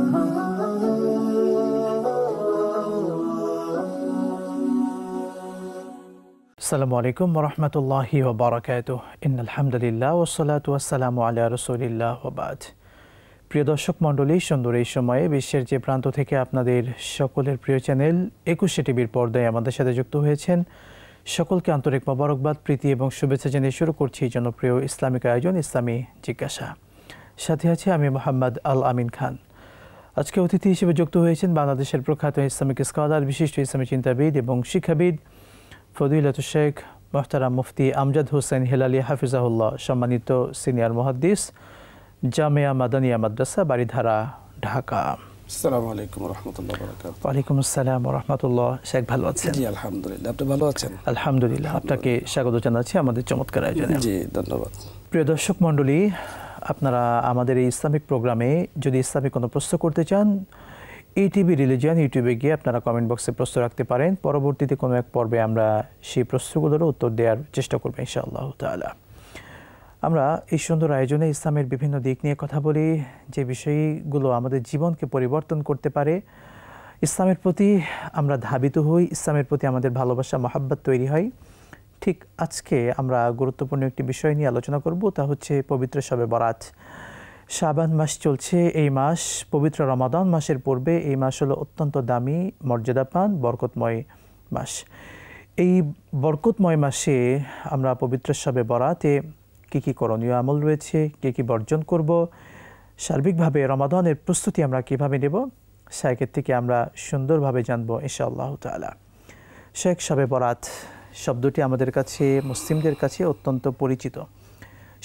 আসসালামু আলাইকুম ওয়া রাহমাতুল্লাহি ওয়া বারাকাতুহু ইন্নাল হামদুলিল্লাহ ওয়াস সালাতু ওয়াস সালামু আলা রাসূলিল্লাহ ওয়া বাদ। প্রিয় দর্শক মণ্ডলী, সুন্দর এই সময়ে বিশ্বের যে প্রান্ত থেকে আপনাদের সকলের প্রিয় চ্যানেল 21 টিভির পর্দায় আমাদের সাথে যুক্ত হয়েছেন, সকলকে আন্তরিক মোবারকবাদ, প্রীতি এবং শুভেচ্ছা জানিয়ে শুরু করছি জনপ্রিয় ইসলামিক আয়োজন ইসলামী জিজ্ঞাসা। সাথে আছে আমি মোহাম্মদ আল আমিন খান। আজকে অতিথি হিসেবে যুক্ত হয়েছেন বাংলাদেশের প্রখ্যাত ইসলামিক স্কলার, বিশিষ্ট ইসলামী চিন্তাবিদ এবং শিক্ষাবিদ ফদিলাতুল শেখ মুহতারাম মুফতি আমজাদ হোসেন হেলালি হাফিজাহুল্লাহ, সম্মানিত সিনিয়র মুহাদ্দিস, জামিয়া মাদানিয়া মাদ্রাসা, বাড়িধারা, ঢাকা। আসসালামু আলাইকুম ওয়া রাহমাতুল্লাহি ওয়া বারাকাতুহু। ওয়ালাইকুম আসসালাম ওয়া রাহমাতুল্লাহ। শেখ ভালো আছেন? জি আলহামদুলিল্লাহ। আপনি ভালো আছেন? আলহামদুলিল্লাহ। আপনাকে স্বাগত জানাচ্ছি আমাদের চমৎকার আয়োজনে। জি ধন্যবাদ। প্রিয় দর্শক মণ্ডলী, আপনারা আমাদের এই ইসলামিক প্রোগ্রামে যদি ইসলামিক কোনো প্রশ্ন করতে চান, ইটিভি রিলিজিয়ান ইউটিউবে গিয়ে আপনারা কমেন্ট বক্সে প্রশ্ন রাখতে পারেন। পরবর্তীতে কোনো এক পর্বে আমরা সেই প্রশ্নগুলোরও উত্তর দেওয়ার চেষ্টা করব ইনশাআল্লাহ তাআলা। আমরা এই সুন্দর আয়োজনে ইসলামের বিভিন্ন দিক নিয়ে কথা বলি, যে বিষয়গুলো আমাদের জীবনকে পরিবর্তন করতে পারে। ইসলামের প্রতি আমরা ধাবিত হই, ইসলামের প্রতি আমাদের ভালোবাসা মহাব্বত তৈরি হয়। ঠিক আজকে আমরা গুরুত্বপূর্ণ একটি বিষয় নিয়ে আলোচনা করব, তা হচ্ছে পবিত্র শবে বরাত। শাবান মাস চলছে, এই মাস পবিত্র রমাদান মাসের পূর্বে এই মাস হলো অত্যন্ত দামি, মর্যাদাপান, বরকতময় মাস। এই বরকতময় মাসে আমরা পবিত্র শবে বরাতে কী কী করণীয় আমল রয়েছে, কী কী বর্জন করব, সার্বিকভাবে রমাদানের প্রস্তুতি আমরা কীভাবে নেব, শেখের থেকে আমরা সুন্দরভাবে জানবো ইনশাআল্লাহ তাআলা। শেখ, শবে বরাত শব্দটি আমাদের কাছে, মুসলিমদের কাছে অত্যন্ত পরিচিত।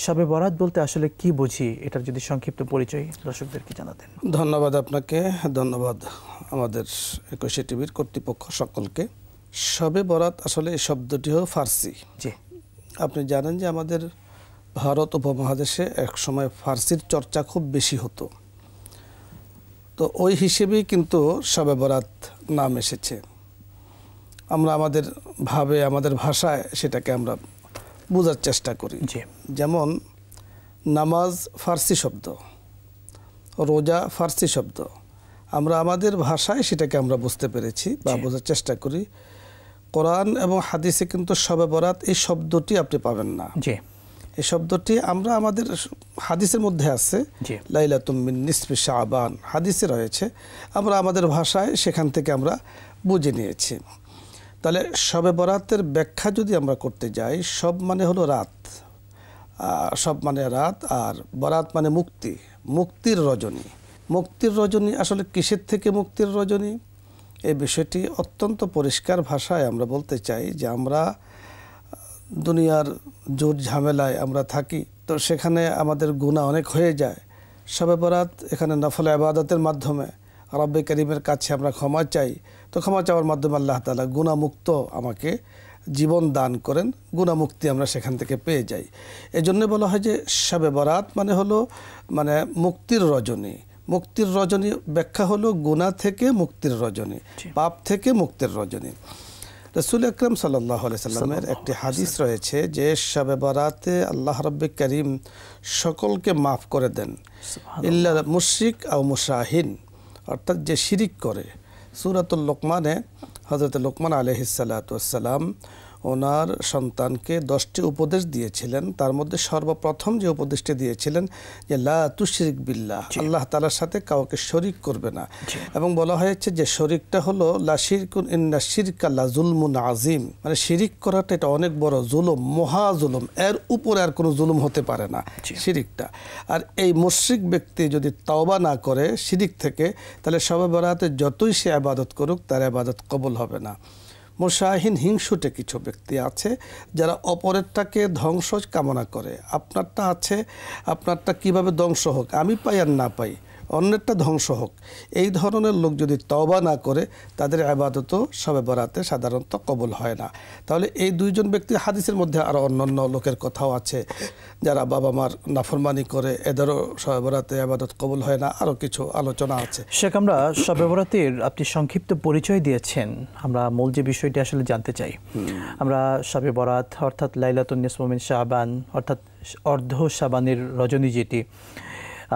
শবে বরাত বলতে আসলে কি বুঝি, এটার যদি সংক্ষিপ্ত পরিচয় দর্শকদেরকে জানাতেন। ধন্যবাদ আপনাকে, ধন্যবাদ আমাদের 21 টিভির কর্তৃপক্ষ সকলকে। শবে বরাত আসলে এই শব্দটিও ফার্সি। জি, আপনি জানেন যে আমাদের ভারত উপমহাদেশে একসময় ফার্সির চর্চা খুব বেশি হতো, তো ওই হিসেবেই কিন্তু শবে বরাত নাম এসেছে। আমরা আমাদের ভাষায় সেটাকে আমরা বোঝার চেষ্টা করি। যেমন নামাজ ফার্সি শব্দ, রোজা ফার্সি শব্দ, আমরা আমাদের ভাষায় সেটাকে আমরা বুঝতে পেরেছি বা বোঝার চেষ্টা করি। কোরআন এবং হাদিসে কিন্তু শবে বরাত এই শব্দটি আপনি পাবেন না। এই শব্দটি আমরা আমাদের হাদিসের মধ্যে আছে, লাইলাতুম মিন নিসফি শাবান হাদিসে রয়েছে, আমরা আমাদের ভাষায় সেখান থেকে আমরা বুঝে নিয়েছি। তাহলে শবে বরাতের ব্যাখ্যা যদি আমরা করতে যাই, সব মানে হলো রাত, সব মানে রাত, আর বরাত মানে মুক্তি, মুক্তির রজনী। মুক্তির রজনী আসলে কিসের থেকে মুক্তির রজনী, এই বিষয়টি অত্যন্ত পরিষ্কার ভাষায় আমরা বলতে চাই যে আমরা দুনিয়ার জোর ঝামেলায় আমরা থাকি, তো সেখানে আমাদের গুনাহ অনেক হয়ে যায়। শবে বরাত এখানে নফল ইবাদতের মাধ্যমে রব্বে করিমের কাছে আমরা ক্ষমা চাই, তো ক্ষমা চাওয়ার মাধ্যমে আল্লাহ তাআলা গুনাহমুক্ত আমাকে জীবন দান করেন, গুনাহমুক্তি আমরা সেখান থেকে পেয়ে যাই। এজন্য বলা হয় যে শবে বরাত মানে হলো মানে মুক্তির রজনী। মুক্তির রজনী ব্যাখ্যা হলো গুনাহ থেকে মুক্তির রজনী, পাপ থেকে মুক্তির রজনী। রাসূল আকরাম সাল্লাল্লাহু আলাইহি সাল্লামের একটি হাদিস রয়েছে যে শবে বরাতে আল্লাহ রব্বে করিম সকলকে মাফ করে দেন, ইল্লা মুশরিক আও মুশাহিন, অর্থাৎ যে শিরিক করে। সূরাতুল লোকমানে হযরত লোকমান আলাইহিস সালাতু ওয়াস সালাম ওনার সন্তানকে 10টি উপদেশ দিয়েছিলেন। তার মধ্যে সর্বপ্রথম যে উপদেশটি দিয়েছিলেন যে লা তুশরিক বিল্লাহ, আল্লাহ তাআলার সাথে কাউকে শরীক করবে না। এবং বলা হয়েছে যে শরীকটা হলো লা শিরকুন ইন্না শিরকা লা যুলমুন আযীম, মানে শিরিক করাটা এটা অনেক বড় জুলুম, মহা জুলুম, এর উপরে আর কোনো জুলুম হতে পারে না শিরিকটা। আর এই মুশরিক ব্যক্তি যদি তওবা না করে শিরিক থেকে, তাহলে শবে বরাতে যতই সে ইবাদত করুক তার ইবাদত কবুল হবে না। মুশাহিন হিংসুটে কিছু ব্যক্তি আছে যারা অপরেরটাকে ধ্বংস কামনা করে। আপনারটা আছে, আপনারটা কিভাবে ধ্বংস হোক, আমি পাই আর না পাই, অন্যেরটা ধ্বংস হোক, এই ধরনের লোক যদি তওবা না করে তাদের ইবাদতও শবে বরাতে সাধারণত কবুল হয় না। তাহলে এই দুইজন ব্যক্তি, হাদিসের মধ্যে আরও অন্যান্য লোকের কথাও আছে যারা বাবা মার নাফরমানি করে, এদেরও শবে বরাতে ইবাদত কবুল হয় না, আরও কিছু আলোচনা আছে। শেখ, আমরা শবে বরাতের আপনি সংক্ষিপ্ত পরিচয় দিয়েছেন, আমরা মূল যে বিষয়টি আসলে জানতে চাই। আমরা শবে বরাত অর্থাৎ লাইলাতুন নিসফু মিন শাবান, অর্থাৎ অর্ধ শাবানের রজনী যেটি,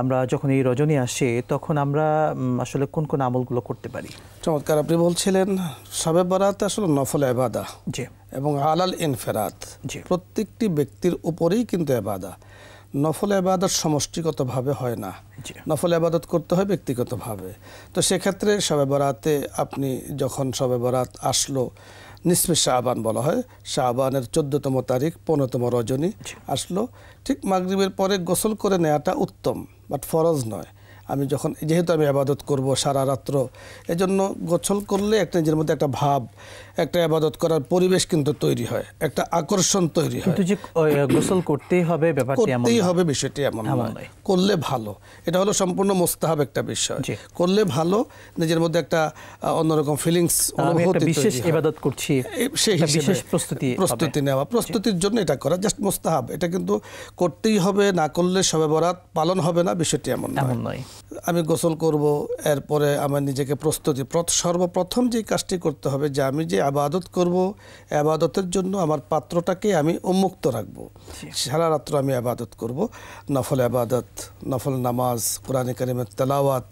আমরা যখন এই রজনী আসে তখন আমরা আসলে কোন কোন আমলগুলো করতে পারি? চমৎকার, আপনি বলছিলেন শবে বরাত আসলে নফল ইবাদা জি, এবং আলাল ইনফেরাত, জি, প্রত্যেকটি ব্যক্তির উপরেই কিন্তু ইবাদা। নফল ইবাদত সমষ্টিগতভাবে হয় না, জি, নফল ইবাদত করতে হয় ব্যক্তিগতভাবে। তো সেক্ষেত্রে শবে বরাতে আপনি যখন শবে বরাত আসলো, নিসফে শাবান বলা হয়, শাবানের 14তম তারিখ 15তম রজনী আসলো, ঠিক মাগরিবের পরে গোসল করে নেওয়াটা উত্তম, বাট ফরজ নয়। আমি যখন যেহেতু আমি আবাদত করব সারা রাত্র, এজন্য গোসল করলে একটা নিজের মধ্যে একটা ভাব, একটা আবাদত করার পরিবেশ কিন্তু তৈরি হয়, একটা আকর্ষণ তৈরি হয়। কিন্তু যে গোসল করতেই হবে ব্যাপারটি এমন করতেই না। হবে বিষয়টি এমন এমন নয়, নয়। করলে ভালো। এটা হলো সম্পূর্ণ মোস্তাহাব একটা বিষয়, জি। করলে ভালো, নিজের মধ্যে একটা অন্যরকম ফিলিংস, আমি একটা অনুভূতি বিশেষ তৈরি হয়। ইবাদত করছি, সেই একটা হিসেবে বিশেষ প্রস্তুতি প্রস্তুতি নেওয়া, প্রস্তুতির জন্য এটা করা জাস্ট মোস্তাহাব। এটা কিন্তু করতেই হবে, না করলে শবে বরাত পালন হবে না, বিষয়টি এমন এমন নয়। নয়। আমি গোসল করব, এরপরে আমার নিজেকে প্রস্তুতি, সর্বপ্রথম যে কাজটি করতে হবে যে আমি যে আবাদত করব, আবাদতের জন্য আমার পাত্রটাকে আমি উন্মুক্ত রাখবো। সারা রাত্র আমি আবাদত করব, নফল আবাদত, নফল নামাজ, কোরআনে কারিমের তেলাওয়াত,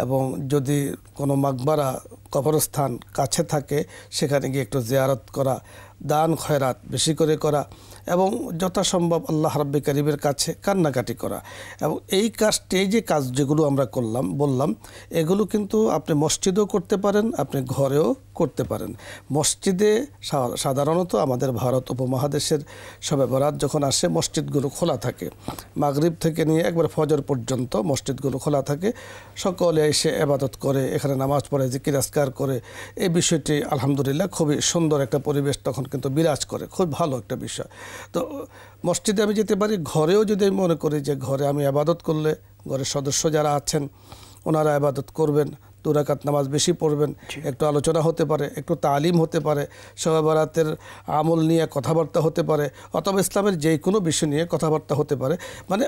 এবং যদি কোনো মাকবারা কবরস্থান কাছে থাকে সেখানে গিয়ে একটু জিয়ারত করা, দান খয়রাত বেশি করে করা, এবং যথাসম্ভব আল্লাহ রাব্বি কারিমের কাছে কান্নাকাটি করা। এবং এই কাজটি, এই যে কাজ যেগুলো আমরা বললাম, এগুলো কিন্তু আপনি মসজিদেও করতে পারেন, আপনি ঘরেও করতে পারেন। মসজিদে সাধারণত আমাদের ভারত উপমহাদেশের শবে বরাত যখন আসে মসজিদগুলো খোলা থাকে, মাগরিব থেকে নিয়ে একবার ফজর পর্যন্ত মসজিদগুলো খোলা থাকে, সকলে এসে ইবাদত করে, এখানে নামাজ পড়ে, জিকির আজকার করে। এই বিষয়টি আলহামদুলিল্লাহ খুবই সুন্দর একটা পরিবেশ তখন কিন্তু বিরাজ করে, খুব ভালো একটা বিষয়। তো মসজিদে আমি যেতে পারি, ঘরেও যদি আমি মনে করি যে ঘরে আমি ইবাদত করলে ঘরের সদস্য যারা আছেন ওনারা ইবাদত করবেন, 2 রাকাত নামাজ বেশি পড়বেন, একটু আলোচনা হতে পারে, একটু তালিম হতে পারে, শবে বরাতের আমল নিয়ে কথাবার্তা হতে পারে, অথবা ইসলামের যে কোনো বিষয় নিয়ে কথাবার্তা হতে পারে। মানে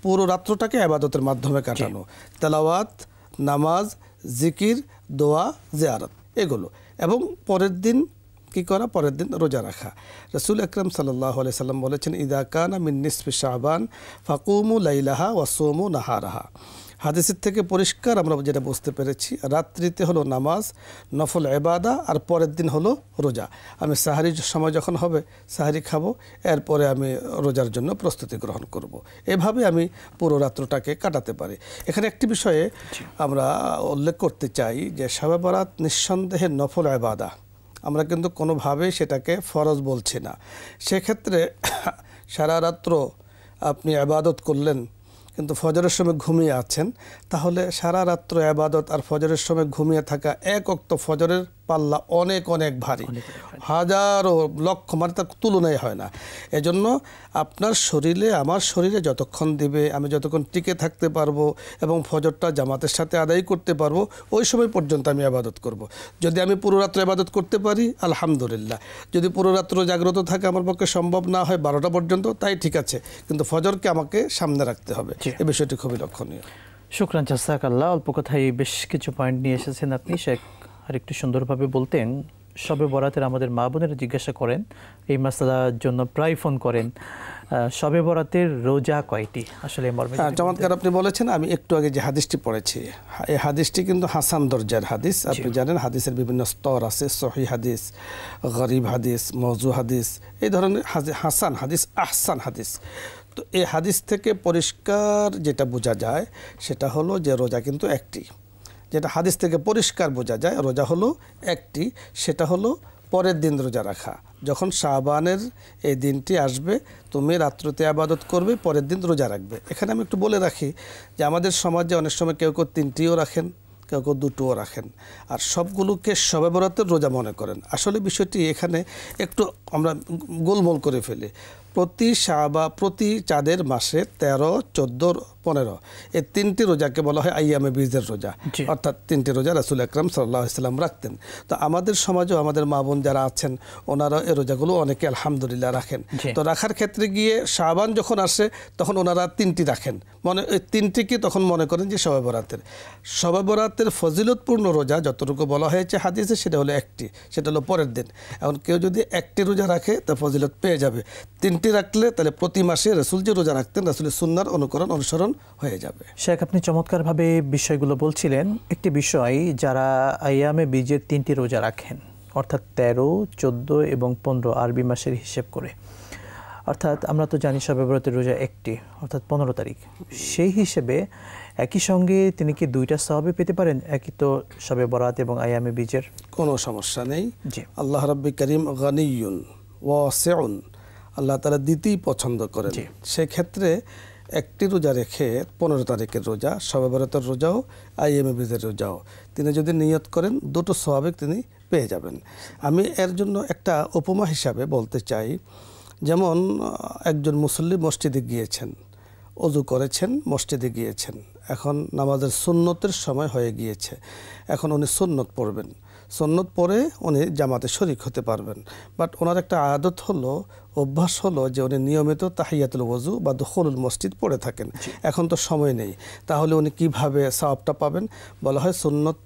পুরো রাত্রটাকে ইবাদতের মাধ্যমে কাটানো, তেলাওয়াত, নামাজ, জিকির, দোয়া, জিয়ারত, এগুলো। এবং পরের দিন কি করা? পরের দিন রোজা রাখা। রাসূল আকরাম সাল্লাল্লাহু আলাইহি সাল্লাম বলেছেন, ইদা কানা মিন নিসফি শাবান ফাকুমু লাইলাহা ওয়া সুমু নাহারাহা। হাদিসের থেকে পরিষ্কার আমরা যেটা বুঝতে পেরেছি, রাত্রিতে হলো নামাজ, নফল ইবাদা, আর পরের দিন হলো রোজা। আমি সাহারির সময় যখন হবে সাহারি খাবো, এরপরে আমি রোজার জন্য প্রস্তুতি গ্রহণ করব। এভাবে আমি পুরো রাত্রটাকে কাটাতে পারি। এখানে একটি বিষয়ে আমরা উল্লেখ করতে চাই যে শবে বরাত নিঃসন্দেহে নফল ইবাদা, আমরা কিন্তু কোনোভাবেই সেটাকে ফরজ বলছি না। সেক্ষেত্রে সারা রাত্র আপনি ইবাদত করলেন কিন্তু ফজরের সময় ঘুমিয়ে আছেন, তাহলে সারা রাত্র ইবাদত আর ফজরের সময় ঘুমিয়ে থাকা, এক ওয়াক্ত ফজরের পাল্লা অনেক অনেক ভারী, হাজারো লক্ষ, মানে তার তুলনাই হয় না। এজন্য আপনার শরীরে, আমার শরীরে যতক্ষণ দিবে, আমি যতক্ষণ টিকে থাকতে পারবো এবং ফজরটা জামাতের সাথে আদায় করতে পারবো, ওই সময় পর্যন্ত আমি ইবাদত করব। যদি আমি পুরো রাত্র ইবাদত করতে পারি আলহামদুলিল্লাহ, যদি পুরো রাত্র জাগ্রত থাকে আমার পক্ষে সম্ভব না হয় 12টা পর্যন্ত, তাই ঠিক আছে, কিন্তু ফজরকে আমাকে সামনে রাখতে হবে। এই বিষয়টি খুবই লক্ষণীয়। শুকরান, জাযাকাল্লাহ। অল্প কথায় বেশ কিছু পয়েন্ট নিয়ে এসেছেন আপনি। শেখ আর একটু সুন্দরভাবে বলতেন, শবে বরাতের আমাদের মা বোনেরা জিজ্ঞাসা করেন, এই মাসলার জন্য প্রায় ফোন করেন, শবে বরাতের রোজা কয়টি? আসলে চমৎকার আপনি বলেছেন। আমি একটু আগে যে হাদিসটি পড়েছি, এই হাদিসটি কিন্তু হাসান দরজার হাদিস। আপনি জানেন হাদিসের বিভিন্ন স্তর আছে, সহিহ হাদিস, গরিব হাদিস, মওযু হাদিস, এই ধরনের হাসান হাদিস, আহসান হাদিস। তো এই হাদিস থেকে পরিষ্কার যেটা বোঝা যায় সেটা হলো যে রোজা কিন্তু একটি, যেটা হাদিস থেকে পরিষ্কার বোঝা যায় রোজা হলো একটি, সেটা হলো পরের দিন রোজা রাখা। যখন শাবানের এই দিনটি আসবে, তুমি রাত্রিতে ইবাদত করবে, পরের দিন রোজা রাখবে। এখানে আমি একটু বলে রাখি যে আমাদের সমাজে অনেক সময় কেউ 3টিও রাখেন, কেউ 2টোও রাখেন, আর সবগুলোকে শবে বরাতের রোজা মনে করেন। আসলে বিষয়টি এখানে একটু আমরা গোলমোল করে ফেলি। প্রতি চাঁদের মাসে 13, 14, 15 এই 3টি রোজাকে বলা হয় আইয়ামে বীজের রোজা, অর্থাৎ 3টি রোজা রাসূল আকরাম সাল্লাল্লাহু আলাইহি সাল্লাম রাখতেন। তো আমাদের সমাজেও আমাদের মা বোন যারা আছেন ওনারা এই রোজাগুলো অনেকে আলহামদুলিল্লাহ রাখেন। তো রাখার ক্ষেত্রে গিয়ে শাবান যখন আসে তখন ওনারা 3টি রাখেন, এই 3টিকে তখন মনে করেন যে শবে বরাতের। শবে বরাতের ফজিলতপূর্ণ রোজা যতটুকু বলা হয়েছে হাদিসে সেটা হলো একটি, সেটা হলো পরের দিন। এখন কেউ যদি একটি রোজা রাখে তা ফজিলত পেয়ে যাবে, 3টি একটি রাখলে তাহলে প্রতি মাসে রাসূল যে রোজা রাখতেন রাসূলের সুন্নাহর অনুসরণ হয়ে যাবে। শেখ, আপনি চমৎকারভাবে বিষয়গুলো বলছিলেন। একটি বিষয়, যারা আইয়ামে বীজের 3টি রোজা রাখেন, অর্থাৎ 13, 14 এবং 15 আরবি মাসের হিসেব করে, অর্থাৎ আমরা তো জানি শবে বরাতের রোজা একটি, অর্থাৎ 15 তারিখ। সেই হিসেবে একই সঙ্গে তিনি কি 2টা সওয়াবে পেতে পারেন, একই তো শবে বরাত এবং আইয়ামে বীজের? কোনো সমস্যা নেই। জি, আল্লাহ রাব্বি কারীম গানিয়ুন ওয়াসিউন, আল্লাহ তাআলা দিতেই পছন্দ করেন। সেক্ষেত্রে একটি রোজা রেখে 15 তারিখের রোজা, শবে বরাতের রোজাও আইয়ামে বীজের রোজাও তিনি যদি নিয়ত করেন, দুটো সওয়াবে তিনি পেয়ে যাবেন। আমি এর জন্য একটা উপমা হিসাবে বলতে চাই, যেমন একজন মুসল্লি মসজিদে গিয়েছেন, ওযু করেছেন, মসজিদে গিয়েছেন, এখন নামাজের সুন্নতের সময় হয়ে গিয়েছে, এখন উনি সুন্নত পড়বেন, সুন্নত পড়ে উনি জামাতে শরীক হতে পারবেন। বাট ওনার একটা আদত হলো, অভ্যাস হলো যে উনি নিয়মিত তাহিয়াতুল ওযু বা দুখুলুল মসজিদ পড়ে থাকেন, এখন তো সময় নেই, তাহলে উনি কিভাবে সওয়াবটা পাবেন? বলা হয় সুন্নত,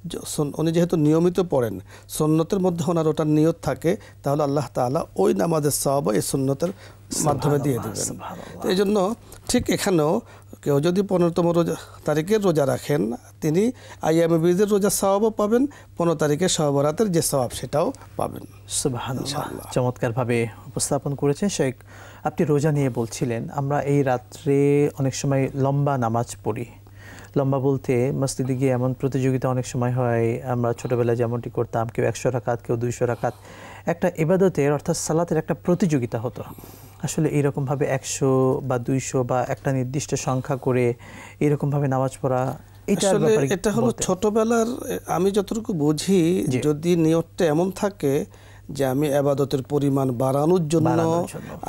উনি যেহেতু নিয়মিত পড়েন, সুন্নতের মধ্যে ওনার ওটার নিয়ত থাকে, তাহলে আল্লাহ তাআলা ওই নামাজের সওয়াব এই সুন্নতের মাধ্যমে দিয়ে দেবেন। তো এই জন্য ঠিক এখানেও কেউ যদি 15তম তারিখের রোজা রাখেন, তিনি আইয়ামে বীজের রোজা সওয়াবও পাবেন, 15 তারিখে শবে বরাতের যে সওয়াব সেটাও পাবেন। সুবহানাল্লাহ, চমৎকারভাবে উপস্থাপন করেছেন শেখ। আপনি রোজা নিয়ে বলছিলেন, আমরা এই রাত্রে অনেক সময় লম্বা নামাজ পড়ি। লম্বা বলতে মসজিদে গিয়ে এমন প্রতিযোগিতা অনেক সময় হয়, আমরা ছোটোবেলায় যেমনটি করতাম, কেউ 100 রাকাত, কেউ 200 রাকাত, একটা ইবাদতের অর্থাৎ সালাতের একটা প্রতিযোগিতা হতো। আসলে এইরকমভাবে 100 বা 200 বা একটা নির্দিষ্ট সংখ্যা করে এরকমভাবে নামাজ পড়া, এটা হলো ছোটবেলার, আমি যতটুকু বুঝি, যদি নিয়তটা এমন থাকে যে আমি ইবাদতের পরিমাণ বাড়ানোর জন্য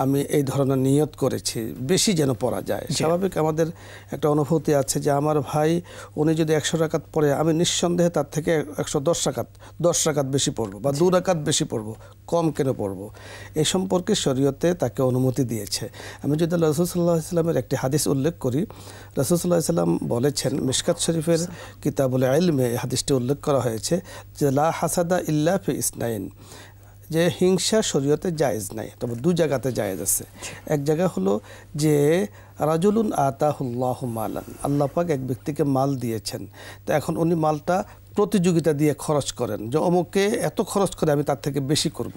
আমি এই ধরনের নিয়ত করেছি, বেশি যেন পড়া যায়। স্বাভাবিক আমাদের একটা অনুভূতি আছে যে আমার ভাই উনি যদি 100 রাকাত পড়ে, আমি নিঃসন্দেহে তার থেকে 10 রাকাত বেশি পড়বো বা 2 রাকাত বেশি পড়বো, কম কেন পড়বো? এই সম্পর্কে শরীয়তে তাকে অনুমতি দিয়েছে। আমি যদি রাসূল সাল্লাল্লাহু আলাইহি ওয়াসাল্লামের একটি হাদিস উল্লেখ করি, রাসূল সাল্লাল্লাহু আলাইহি ওয়াসাল্লাম বলেছেন, মিশকাত শরীফের কিতাবুল ইলমে এই হাদিসটি উল্লেখ করা হয়েছে যে লা হাসাদা ইল্লা ফি ইসনাইন, যে হিংসা শরীয়তে জায়েজ নাই, তবে 2 জায়গাতে জায়েজ আছে। এক জায়গা হলো যে রাজুলুন আতাহুল্লাহু মালান, আল্লাহ পাক এক ব্যক্তিকে মাল দিয়েছেন, তো এখন উনি মালটা প্রতিযোগিতা দিয়ে খরচ করেন, যে অমুকে এত খরচ করে আমি তার থেকে বেশি করব,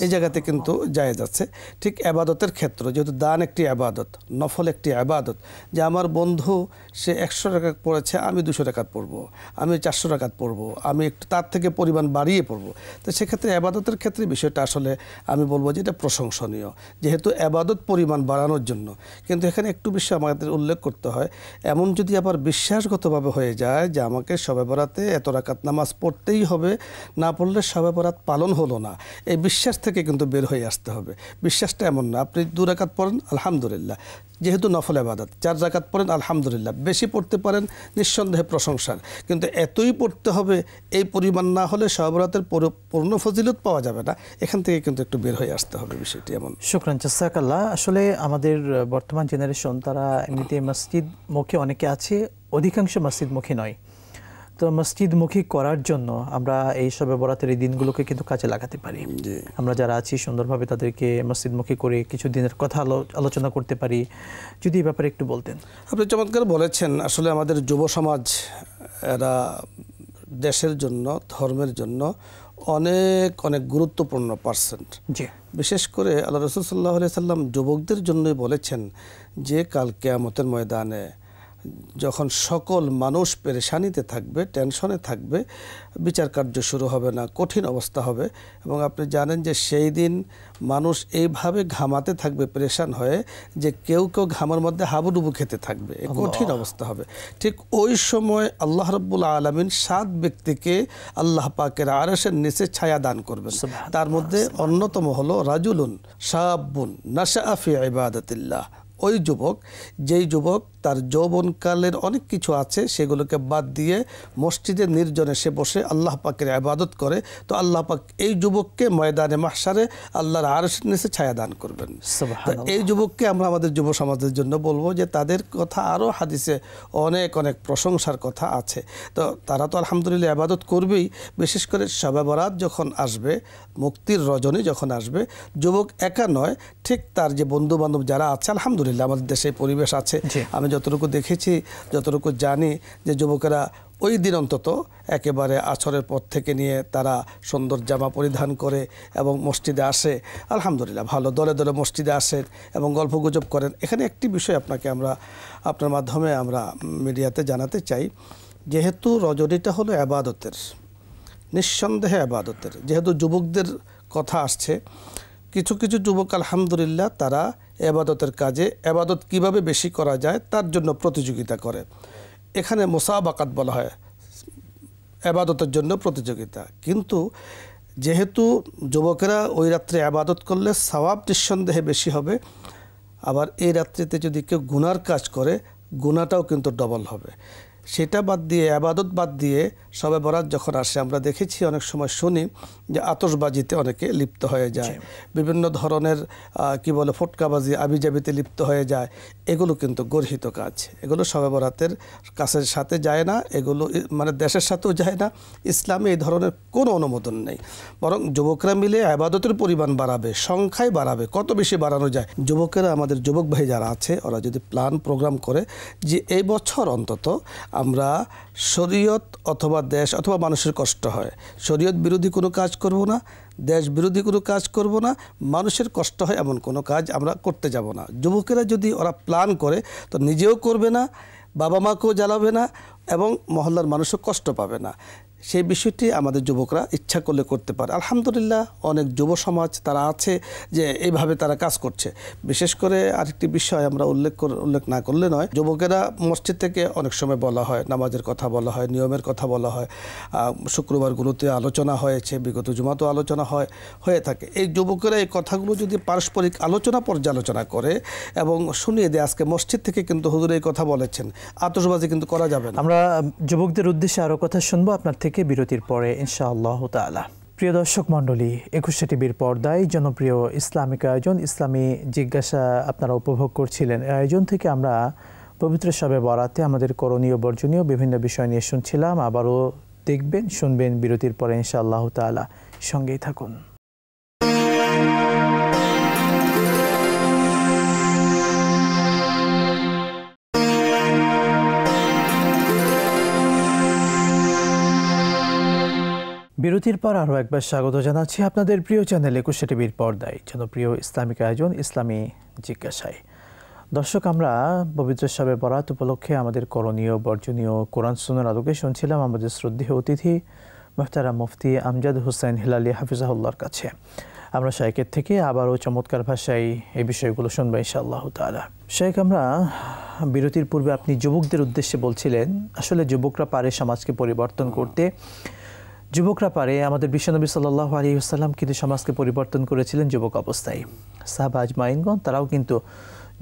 এই জায়গাতে কিন্তু জায়েজ আছে। ঠিক ইবাদতের ক্ষেত্র, যেহেতু দান একটি ইবাদত, নফল একটি ইবাদত, যে আমার বন্ধু সে 100 রাকাত পড়েছে, আমি 200 রাকাত পড়বো, আমি 400 রাকাত পড়বো, আমি একটু তার থেকে পরিমাণ বাড়িয়ে পড়বো, তো সেক্ষেত্রে ইবাদতের ক্ষেত্রে বিষয়টা আসলে আমি বলবো যে এটা প্রশংসনীয়, যেহেতু ইবাদত পরিমাণ বাড়ানোর জন্য। কিন্তু এখানে একটু বিষয় আমাদের উল্লেখ করতে হয়, এমন যদি আবার বিশ্বাসগতভাবে হয়ে যায় যে আমাকে শবে বরাতে এত রাকাত নামাজ পড়তেই হবে, না পড়লে শবে বরাত পালন হলো না, এই বিশ্বাস থেকে কিন্তু বের হয়ে আসতে হবে। বিশ্বাসটা এমন না, আপনি 2 রাকাত পড়েন আলহামদুলিল্লাহ, যেহেতু নফল ইবাদত, 4 রাকাত পড়েন আলহামদুলিল্লাহ, বেশি পড়তে পারেন নিঃসন্দেহে প্রশংসার, কিন্তু এতই পড়তে হবে এই পরিমাণ না হলে শবে বরাতের পূর্ণ ফজিলত পাওয়া যাবে না। এখান থেকে কিন্তু একটু বের হয়ে আসতে হবে বিষয়টি এমন। শুকরান, জাযাকাল্লাহ। আসলে আমাদের বর্তমান জেনারেশন, তারা এমনিতে মসজিদ মুখী অনেকে আছে, অধিকাংশ মসজিদ মুখী নয়। তো মসজিদমুখী করার জন্য আমরা এই শবে বরাতের এই দিনগুলোকে কিন্তু কাজে লাগাতে পারি। আমরা যারা আছি সুন্দরভাবে তাদেরকে মসজিদমুখী করে কিছু দিনের কথা আলোচনা করতে পারি, যদি এই ব্যাপারে একটু বলতেন। আপনি চমৎকার বলেছেন। আসলে আমাদের যুব সমাজ, এরা দেশের জন্য, ধর্মের জন্য অনেক অনেক গুরুত্বপূর্ণ পার্সেন্ট। বিশেষ করে আল্লাহ রাসূল সাল্লাল্লাহু আলাইহি সাল্লাম যুবকদের জন্যই বলেছেন যে কাল কিয়ামতের ময়দানে যখন সকল মানুষ পেরেশানিতে থাকবে, টেনশনে থাকবে, বিচার কার্য শুরু হবে না, কঠিন অবস্থা হবে। এবং আপনি জানেন যে সেই দিন মানুষ এইভাবে ঘামাতে থাকবে পেরেশান হয়ে যে কেউ কেউ ঘামের মধ্যে হাবুডুবু খেতে থাকবে, কঠিন অবস্থা হবে। ঠিক ওই সময় আল্লাহ রাব্বুল আলামিন 7 ব্যক্তিকে আল্লাহ পাকের আরশের নিচে ছায়া দান করবেন। তার মধ্যে অন্যতম হলো রাজুলুন শাবুন নাশাআ ফি ইবাদাতিল্লাহ, ওই যুবক যেই যুবক তার যৌবনকালের অনেক কিছু আছে সেগুলোকে বাদ দিয়ে মসজিদের নির্জনে সে বসে আল্লাহ পাকের ইবাদত করে, তো আল্লাহ পাক এই যুবককে ময়দানে মাহশারে আল্লাহর আরশের নিচে ছায়া দান করবেন। তো এই যুবককে আমরা আমাদের যুব সমাজের জন্য বলবো যে তাদের কথা আরও হাদিসে অনেক অনেক প্রশংসার কথা আছে। তো তারা তো আলহামদুলিল্লাহ ইবাদত করবেই, বিশেষ করে শবে বরাত যখন আসবে, মুক্তির রজনী যখন আসবে, যুবক একা নয়, ঠিক তার যে বন্ধু বান্ধব যারা আছে, আলহামদুলিল্লাহ আমাদের দেশে পরিবেশ আছে, আমি যতটুকু দেখেছি যতটুকু জানি যে যুবকেরা ওই দিন অন্তত একেবারে আসরের পর থেকে নিয়ে তারা সুন্দর জামা পরিধান করে এবং মসজিদে আসে, আলহামদুলিল্লাহ ভালো দলে দলে মসজিদে আসেন এবং গল্পগুজব করেন। এখানে একটি বিষয় আপনার মাধ্যমে আমরা মিডিয়াতে জানাতে চাই, যেহেতু রজনীটা হলো ইবাদতের, নিঃসন্দেহে ইবাদতের, যেহেতু যুবকদের কথা আসছে, কিছু কিছু যুবক আলহামদুলিল্লাহ তারা ইবাদতের কাজে, ইবাদত কিভাবে বেশি করা যায় তার জন্য প্রতিযোগিতা করে। এখানে মুসাবাকাত বলা হয়, ইবাদতের জন্য প্রতিযোগিতা। কিন্তু যেহেতু যুবকেরা ওই রাত্রে ইবাদত করলে সওয়াব নিঃসন্দেহে বেশি হবে, আবার এই রাত্রিতে যদি কেউ গুনার কাজ করে গুনাহটাও কিন্তু ডবল হবে। সেটা বাদ দিয়ে, ইবাদত বাদ দিয়ে শবে বরাত যখন আসে, আমরা দেখেছি অনেক সময় শুনি যে আতশবাজিতে অনেকে লিপ্ত হয়ে যায়, বিভিন্ন ধরনের কি বলে ফটকাবাজি আবিজাবিতে লিপ্ত হয়ে যায়। এগুলো কিন্তু গর্হিত কাজ, এগুলো শবে বরাতের কাছের সাথে যায় না, এগুলো মানে দেশের সাথেও যায় না। ইসলামে এই ধরনের কোনো অনুমোদন নেই, বরং যুবকরা মিলে ইবাদতের পরিমাণ বাড়াবে, সংখ্যায় বাড়াবে, কত বেশি বাড়ানো যায়। যুবকেরা, আমাদের যুবক ভাই যারা আছে, ওরা যদি প্ল্যান প্রোগ্রাম করে যে এই বছর অন্তত আমরা শরীয়ত অথবা দেশ অথবা মানুষের কষ্ট হয়, শরীয়ত বিরোধী কোনো কাজ করব না, দেশ বিরোধী কোনো কাজ করব না, মানুষের কষ্ট হয় এমন কোনো কাজ আমরা করতে যাব না। যুবকেরা যদি ওরা প্ল্যান করে তো নিজেও করবে না, বাবা মাকেও জ্বালাবে না এবং মহল্লার মানুষও কষ্ট পাবে না। সেই বিষয়টি আমাদের যুবকরা ইচ্ছা করলে করতে পারে। আলহামদুলিল্লাহ অনেক যুব সমাজ তারা আছে যে এইভাবে তারা কাজ করছে। বিশেষ করে আরেকটি বিষয় আমরা উল্লেখ না করলে নয়, যুবকেরা মসজিদ থেকে অনেক সময় বলা হয়, নামাজের কথা বলা হয়, নিয়মের কথা বলা হয়, শুক্রবারগুলোতে আলোচনা হয়েছে, বিগত জুমাতেও আলোচনা হয়ে থাকে। এই যুবকেরা এই কথাগুলো যদি পারস্পরিক আলোচনা পর্যালোচনা করে এবং শুনিয়ে দেয়, আজকে মসজিদ থেকে কিন্তু হুজুর এই কথা বলেছেন, আতশবাজি কিন্তু করা যাবে না। আমরা যুবকদের উদ্দেশ্যে আরও কথা শুনবো আপনার থেকে বিরতির পরে ইনশাআল্লাহ তাআলা। প্রিয় দর্শক মণ্ডলী, 21 টিভির পর্দায় জনপ্রিয় ইসলামিক আয়োজন ইসলামী জিজ্ঞাসা আপনারা উপভোগ করছিলেন। এই আয়োজন থেকে আমরা পবিত্র শবে বরাতে আমাদের করণীয় বর্জনীয় বিভিন্ন বিষয় নিয়ে শুনছিলাম। আবারও দেখবেন, শুনবেন বিরতির পরে ইনশাআল্লাহ তাআলা। সঙ্গেই থাকুন। বিরতির পর আরও একবার স্বাগত জানাচ্ছি আপনাদের প্রিয় চ্যানেল 21 টিভির পর্দায় জনপ্রিয় ইসলামিক আয়োজন ইসলামী জিজ্ঞাসায়। দর্শক, আমরা পবিত্র শবে বরাত উপলক্ষে আমাদের করণীয় বর্জনীয় কোরআন সুন্নাহর আলোকে শুনছিলাম আমাদের শ্রদ্ধেয় অতিথি মুহতারাম মুফতি আমজাদ হোসেন হিলালি হাফিজাহুল্লাহর কাছে। আমরা শাইখের থেকে আবারও চমৎকার ভাষায় এই বিষয়গুলো শুনবো ইনশাআল্লাহ তাআলা। শাইখ, আমরা বিরতির পূর্বে আপনি যুবকদের উদ্দেশ্যে বলছিলেন আসলে যুবকরা পারে সমাজকে পরিবর্তন করতে, যুবকরা পারে। আমাদের বিশ্বনবী সাল্লাল্লাহু আলাইহি ওয়াসাল্লাম কিন্তু সমাজকে পরিবর্তন করেছিলেন যুবক অবস্থায়। সাহাবা আজমাইনগণ তারাও কিন্তু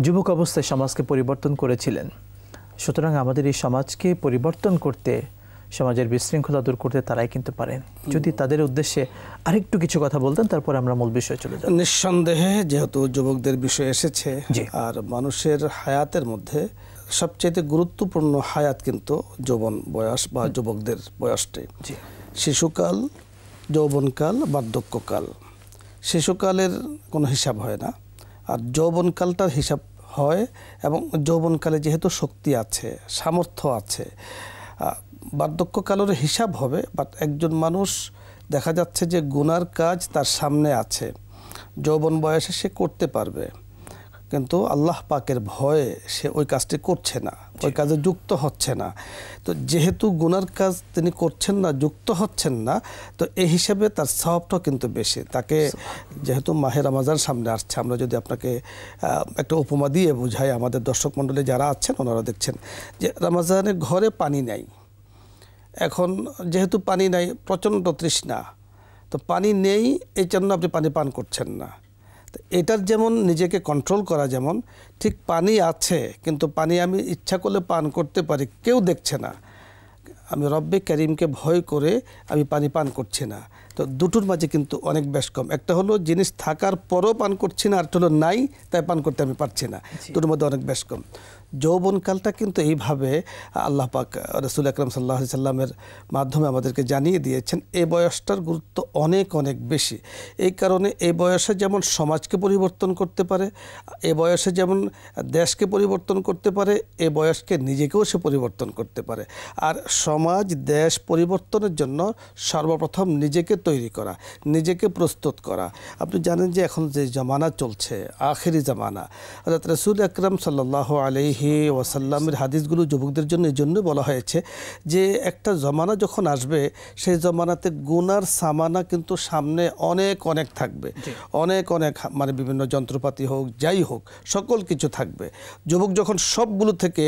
যুবক অবস্থায় সমাজকে পরিবর্তন করেছিলেন। সুতরাং আমাদের এই সমাজকে পরিবর্তন করতে, সমাজের বিশৃঙ্খলা দূর করতে তারাই কিন্তু পারেন। যদি তাদের উদ্দেশ্যে আরেকটু কিছু কথা বলতেন, তারপর আমরা মূল বিষয়ে চলে যাব। নিঃসন্দেহে যেহেতু যুবকদের বিষয় এসেছে, আর মানুষের হায়াতের মধ্যে সবচেয়ে গুরুত্বপূর্ণ হায়াত কিন্তু যৌবন বয়স বা যুবকদের বয়সটাই। শিশুকাল, যৌবনকাল, বার্ধক্যকাল। শিশুকালের কোনো হিসাব হয় না, আর যৌবনকালটার হিসাব হয়। এবং যৌবনকালে যেহেতু শক্তি আছে, সামর্থ্য আছে, বার্ধক্যকালের হিসাব হবে। বাট একজন মানুষ দেখা যাচ্ছে যে গুনার কাজ তার সামনে আছে, যৌবন বয়সে সে করতে পারবে, কিন্তু আল্লাহ পাকের ভয়ে সে ওই কাজটি করছে না, ওই কাজে যুক্ত হচ্ছে না। তো যেহেতু গুনার কাজ তিনি করছেন না, যুক্ত হচ্ছেন না, তো এই হিসেবে তার সওয়াবটাও কিন্তু বেশি। তাকে যেহেতু মাহে রমজান সামনে আসছে, আমরা যদি আপনাকে একটা উপমা দিয়ে বুঝাই, আমাদের দর্শক মণ্ডলী যারা আছেন ওনারা দেখছেন যে রমজানের ঘরে পানি নাই। এখন যেহেতু পানি নাই, প্রচণ্ড তৃষ্ণা, তো পানি নেই, এই জন্য আপনি পানি পান করছেন না। তো এটার যেমন নিজেকে কন্ট্রোল করা, যেমন ঠিক পানি আছে কিন্তু পানি আমি ইচ্ছা করলে পান করতে পারি, কেউ দেখছে না, আমি রব্বে কারিমকে ভয় করে আমি পানি পান করছি না। তো দুটোর মাঝে কিন্তু অনেক বেশ কম। একটা হলো জিনিস থাকার পরও পান করছি না, আর হলো নাই তাই পান করতে আমি পারছি না, দুটোর মধ্যে অনেক বেশ কম। যৌবনকালটা কিন্তু এইভাবে আল্লাহ পাক রাসূল আকরাম সাল্লাল্লাহু আলাইহি সাল্লামের মাধ্যমে আমাদেরকে জানিয়ে দিয়েছেন। এই বয়সটার গুরুত্ব অনেক অনেক বেশি। এই কারণে এই বয়সে যেমন সমাজকে পরিবর্তন করতে পারে, এই বয়সে যেমন দেশকে পরিবর্তন করতে পারে, এই বয়সকে নিজেকেও সে পরিবর্তন করতে পারে। আর সমাজ দেশ পরিবর্তনের জন্য সর্বপ্রথম নিজেকে তৈরি করা, নিজেকে প্রস্তুত করা। আপনি জানেন যে এখন যে জামানা চলছে, আখেরি জামানা, হযরত রাসূল আকরাম সাল্লাল্লাহু আলাইহি ওয়াসাল্লামের হাদিসগুলো যুবকদের জন্য এই জন্য বলা হয়েছে যে একটা জমানা যখন আসবে সেই জমানাতে গুনার সামানা কিন্তু সামনে অনেক অনেক থাকবে, অনেক অনেক, মানে বিভিন্ন যন্ত্রপাতি হোক যাই হোক সকল কিছু থাকবে। যুবক যখন সবগুলো থেকে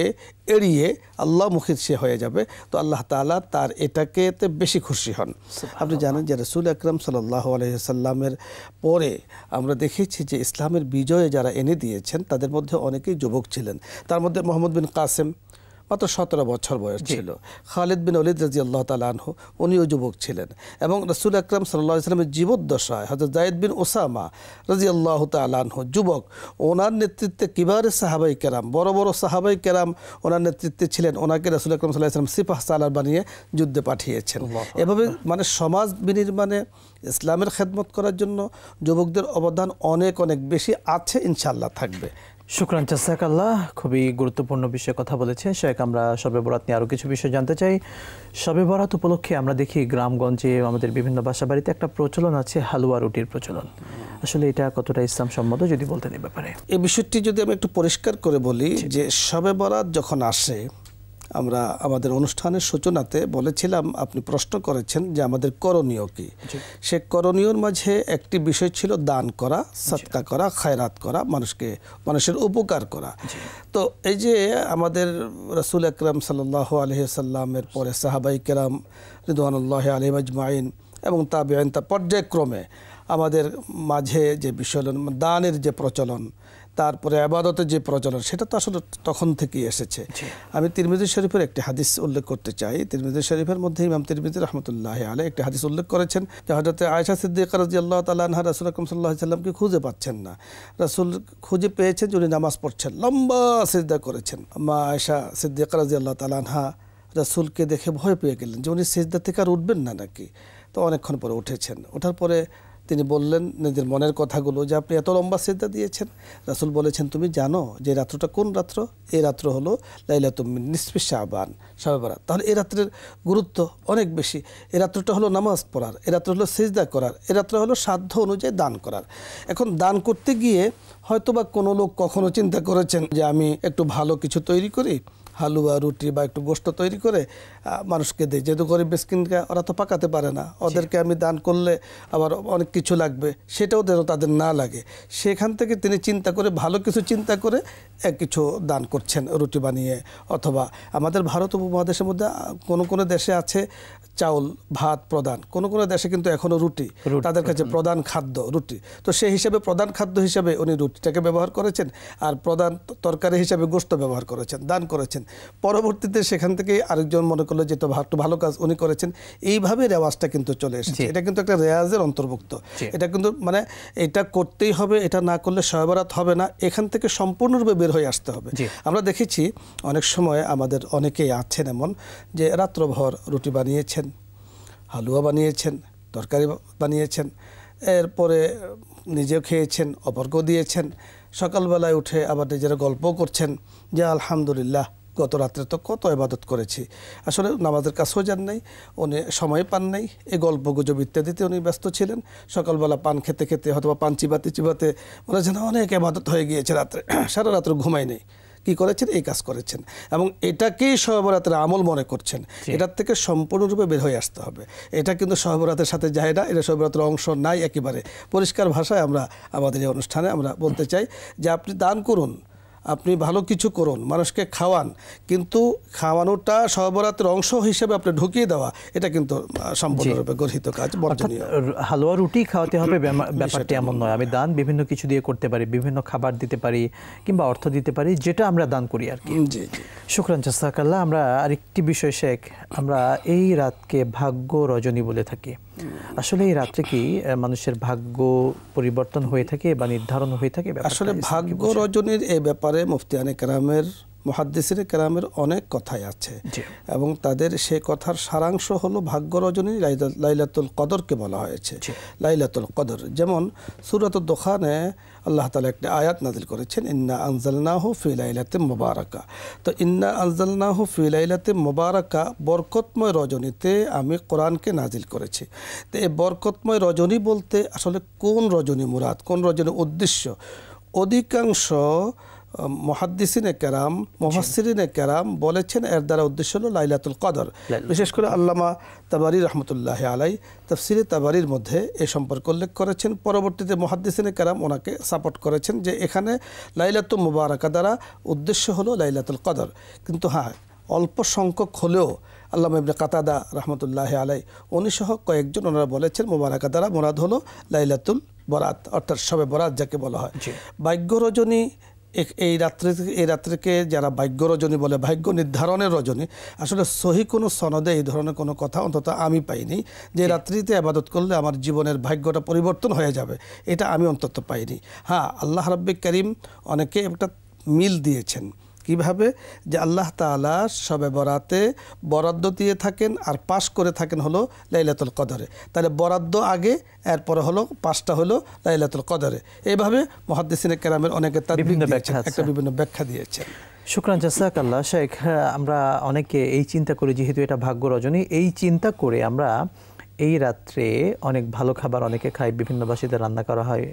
এড়িয়ে আল্লাহমুখী সে হয়ে যাবে, তো আল্লাহ তাআলা তার এটাকে বেশি খুশি হন। আপনি জানেন যে রাসূল আকরাম সাল্লাল্লাহু আলাইহি সাল্লামের পরে আমরা দেখেছি যে ইসলামের বিজয়ে যারা এনে দিয়েছেন তাদের মধ্যে অনেকেই যুবক ছিলেন। তার মধ্যে মোহাম্মদ বিন কাসেম মাত্র 17 বছর বয়স ছিল, খালিদ বিন ওয়ালিদ রাদিয়াল্লাহু তাআলা আনহু উনিও যুবক ছিলেন, এবং রাসূল আকরাম সাল্লাল্লাহু আলাইহি সাল্লামের জীবদ্দশায় হযরত যায়েদ বিন উসামা রাদিয়াল্লাহু তাআলা আনহু যুবক, ওনার নেতৃত্বে কিবারে সাহাবাই কেরাম, বড় বড় সাহাবাই কেরাম ওনার নেতৃত্বে ছিলেন। ওনাকে রাসূল আকরাম সাল্লাল্লাহু আলাইহি সাল্লাম সিপাহ সালার বানিয়ে যুদ্ধে পাঠিয়েছেন। এভাবে মানে সমাজ বিনির্মাণে ইসলামের খেদমত করার জন্য যুবকদের অবদান অনেক অনেক বেশি আছে, ইনশাআল্লাহ থাকবে। শুকরান জাযাকাল্লাহ, খুবই গুরুত্বপূর্ণ বিষয়ে কথা বলেছেন শেখ। আমরা শবে বরাত নিয়ে আরও কিছু বিষয় জানতে চাই। শবে বরাত উপলক্ষে আমরা দেখি গ্রামগঞ্জে আমাদের বিভিন্ন বাসা বাড়িতে একটা প্রচলন আছে, হালুয়া রুটির প্রচলন। আসলে এটা কতটা ইসলাম সম্মত যদি বলতেন এই ব্যাপারে। এই বিষয়টি যদি আমি একটু পরিষ্কার করে বলি যে শবে বরাত যখন আসে, আমরা আমাদের অনুষ্ঠানের সূচনাতে বলেছিলাম, আপনি প্রশ্ন করেছেন যে আমাদের করণীয় কি। সে করণীয়র মাঝে একটি বিষয় ছিল দান করা, সদকা করা, খায়রাত করা, মানুষের উপকার করা। তো এই যে আমাদের রাসূল আকরাম সাল্লাল্লাহু আলাইহি সাল্লামের পরে সাহাবাই কেরাম রিদওয়ানুল্লাহি আলাইহিম আজমাইন এবং তাবেঈন, তা পর্যায়ক্রমে আমাদের মাঝে যে বিষয় দানের যে প্রচলন, তারপরে ইবাদতের যে প্রচলন, সেটা তো আসলে তখন থেকেই এসেছে। আমি তিরমিজি শরীফের একটি হাদিস উল্লেখ করতে চাই। তিরমিজি শরীফের মধ্যে ইমাম তিরমিজি রাহমাতুল্লাহি আলাইহি একটি হাদিস উল্লেখ করেছেন যে হযরত আয়েশা সিদ্দিকা রাদিয়াল্লাহু তাআলা আনহা রাসূল আকরাম সাল্লাল্লাহু আলাইহি সাল্লামকে খুঁজে পাচ্ছেন না। রাসূল খুঁজে পেয়েছেন যে উনি নামাজ পড়ছেন, লম্বা সিজদা করেছেন। মা আয়েশা সিদ্দিকা রাদিয়াল্লাহু তাআলা আনহা রাসূলকে দেখে ভয় পেয়ে গেলেন যে উনি সিজদা থেকে আর উঠবেন না নাকি। তো অনেকক্ষণ পরে উঠেছেন। ওঠার পরে তিনি বললেন নিজের মনের কথাগুলো, যে আপনি এত লম্বা সিজদা দিয়েছেন। রাসূল বলেছেন, তুমি জানো যে রাত্রটা কোন রাত্র? এই রাত্র হলো লাইলাতুম মিন নিসফি শাবান, শবে বরাত। তাহলে এই রাত্রের গুরুত্ব অনেক বেশি। এই রাত্রটা হলো নামাজ পড়ার, এই রাত্র হলো সিজদা করার, এই রাত্র হলো সাধ্য অনুযায়ী দান করার। এখন দান করতে গিয়ে হয়তোবা কোনো লোক কখনো চিন্তা করেছেন যে আমি একটু ভালো কিছু তৈরি করি, হালুয়া রুটি বা একটু গোশত তৈরি করে মানুষকে দেয়, যেহেতু গরিব মিসকিনকে ওরা তো পাকাতে পারে না, ওদেরকে আমি দান করলে আবার অনেক কিছু লাগবে, সেটাও যেন তাদের না লাগে। সেখান থেকে তিনি চিন্তা করে, ভালো কিছু চিন্তা করে কিছু দান করছেন রুটি বানিয়ে। অথবা আমাদের ভারত উপমহাদেশের মধ্যে কোনো দেশে আছে চাউল ভাত প্রদান, কোনো দেশে কিন্তু এখনও রুটি তাদের কাছে প্রধান খাদ্য, রুটি। তো সেই হিসাবে প্রধান খাদ্য হিসাবে উনি রুটিটাকে ব্যবহার করেছেন, আর প্রধান তরকারি হিসাবে গোশত ব্যবহার করেছেন, দান করেছেন। পরবর্তীতে সেখান থেকে আরেকজন মনে করলো যে তো একটু ভালো কাজ উনি করেছেন। এইভাবে রেওয়াজটা কিন্তু চলে এসেছে। এটা কিন্তু একটা রেওয়াজের অন্তর্ভুক্ত। এটা কিন্তু মানে এটা করতেই হবে, এটা না করলে শবে বরাত হবে না, এখান থেকে সম্পূর্ণরূপে বের হয়ে আসতে হবে। আমরা দেখেছি অনেক সময় আমাদের অনেকেই আছেন এমন যে রাত্রভর রুটি বানিয়েছেন, হালুয়া বানিয়েছেন, তরকারি বানিয়েছেন, এরপরে নিজেও খেয়েছেন, অপরকেও দিয়েছেন। সকালবেলায় উঠে আবার নিজেরা গল্পও করছেন যে আলহামদুলিল্লাহ গত রাত্রে তো কত ইবাদত করেছি। আসলে নামাজের কাছেও যান নাই, উনি সময় পান নাই, এই গল্প গুজব ইত্যাদিতে উনি ব্যস্ত ছিলেন। সকালবেলা পান খেতে খেতে অথবা পান চিবাতে চিবাতে মনে যেন অনেক ইবাদত হয়ে গিয়েছে, রাত্রে সারা রাত্র ঘুমাই নেই। কি করেছেন? এই কাজ করেছেন, এবং এটাকেই শবে বরাতের আমল মনে করছেন। এটার থেকে সম্পূর্ণরূপে বের হয়ে আসতে হবে। এটা কিন্তু শবে বরাতের সাথে যায় না, এটা শবে বরাতের অংশ নাই একেবারে। পরিষ্কার ভাষায় আমরা আমাদের এই অনুষ্ঠানে আমরা বলতে চাই যে আপনি দান করুন, আপনি ভালো কিছু করুন, মানুষকে খাওয়ান, কিন্তু খাওয়ানোটা শবে বরাতের অংশ হিসেবে আপনি ঢুকিয়ে দেওয়া এটা কিন্তু সম্পূর্ণরূপে গর্হিত কাজ, বর্জনীয়। হালুয়া রুটি খাওয়াতে হবে ব্যাপারটা এমন নয়। আমি দান বিভিন্ন কিছু দিয়ে করতে পারি, বিভিন্ন খাবার দিতে পারি কিংবা অর্থ দিতে পারি, যেটা আমরা দান করি আর কি। জি জি, শুকরান জাযাকাল্লাহ। আমরা আরেকটি বিষয় শেখ, আমরা এই রাতকে ভাগ্য রজনী বলে থাকি। আসলে এই রাত্রে কি মানুষের ভাগ্য পরিবর্তন হয়ে থাকে বা নির্ধারণ হয়ে থাকে? আসলে ভাগ্য রজনীর এই ব্যাপারে মুফতিয়ানে কেরামের, মুহাদ্দিসিনে কেরামের অনেক কথাই আছে এবং তাদের সেই কথার সারাংশ হলো ভাগ্য রজনী লাইলাতুল কদরকে বলা হয়েছে লাইলাতুল কদর। যেমন সূরাতুদ দুখানে আল্লাহ তাআলা একটা আয়াত নাযিল করেছেন, ইন্না আনজালনাহু ফি লাইলাতিন মুবারাকা। তো ইন্না আনজালনাহু ফি লাইলাতিন মুবারাকা, বরকতময় রজনীতে আমি কোরআনকে নাযিল করেছি। তো এই বরকতময় রজনী বলতে আসলে কোন রজনী মুরাদ, কোন রজনী উদ্দেশ্য? অধিকাংশ মুহাদ্দিসিনে কেরাম, মুফাসসিরিনে কেরাম বলেছেন এর দ্বারা উদ্দেশ্য হলো লাইলাতুল কদর। বিশেষ করে আল্লামা তাবারি রহমতুল্লাহ আলাই তাফসিরে তাবারির মধ্যে এই সম্পর্কে উল্লেখ করেছেন। পরবর্তীতে মুহাদ্দিসিনে কেরাম ওনাকে সাপোর্ট করেছেন যে এখানে লাইলাতুল মুবারাকা দ্বারা উদ্দেশ্য হলো লাইলাতুল কদর। কিন্তু হ্যাঁ, অল্প সংখ্যক হলেও আল্লামা ইবনে কাতাদা রহমতুল্লাহ আলাই উনিসহ কয়েকজন ওনারা বলেছেন মুবারাকা দ্বারা মুরাদ হলো লাইলাতুল বরাত, অর্থাৎ শবে বরাত যাকে বলা হয়। ভাগ্য রজনী এই রাত্রিকে যারা ভাগ্য রজনী বলে, ভাগ্য নির্ধারণের রজনী, আসলে সহি কোনো সনদে এই ধরনের কোনো কথা অন্তত আমি পাইনি যে রাত্রিতে ইবাদত করলে আমার জীবনের ভাগ্যটা পরিবর্তন হয়ে যাবে, এটা আমি অন্তত পাইনি। হ্যাঁ, আল্লাহ রাব্বুল কারীম অনেকে একটা মিল দিয়েছেন। কিভাবে? যে আল্লাহ তাআলা শবে বরাতে বরাদ্দ দিয়ে থাকেন আর পাশ করে থাকেন হলো লাইলাতুল কদরে। তাহলে বরাদ্দ আগে, এরপরে হলো পাশটা হলো লাইলাতুল কদরে। এইভাবে মুহাদ্দিসিনে কেরামের অনেকে তার বিভিন্ন ব্যাখ্যা দিয়েছেন। শুকরান জাযাকাল্লাহ শেখ। আমরা অনেকে এই চিন্তা করি, যেহেতু এটা ভাগ্য রজনী, এই চিন্তা করে আমরা এই রাত্রে অনেক ভালো খাবার অনেকে খায়, বিভিন্ন বাসিতে রান্না করা হয়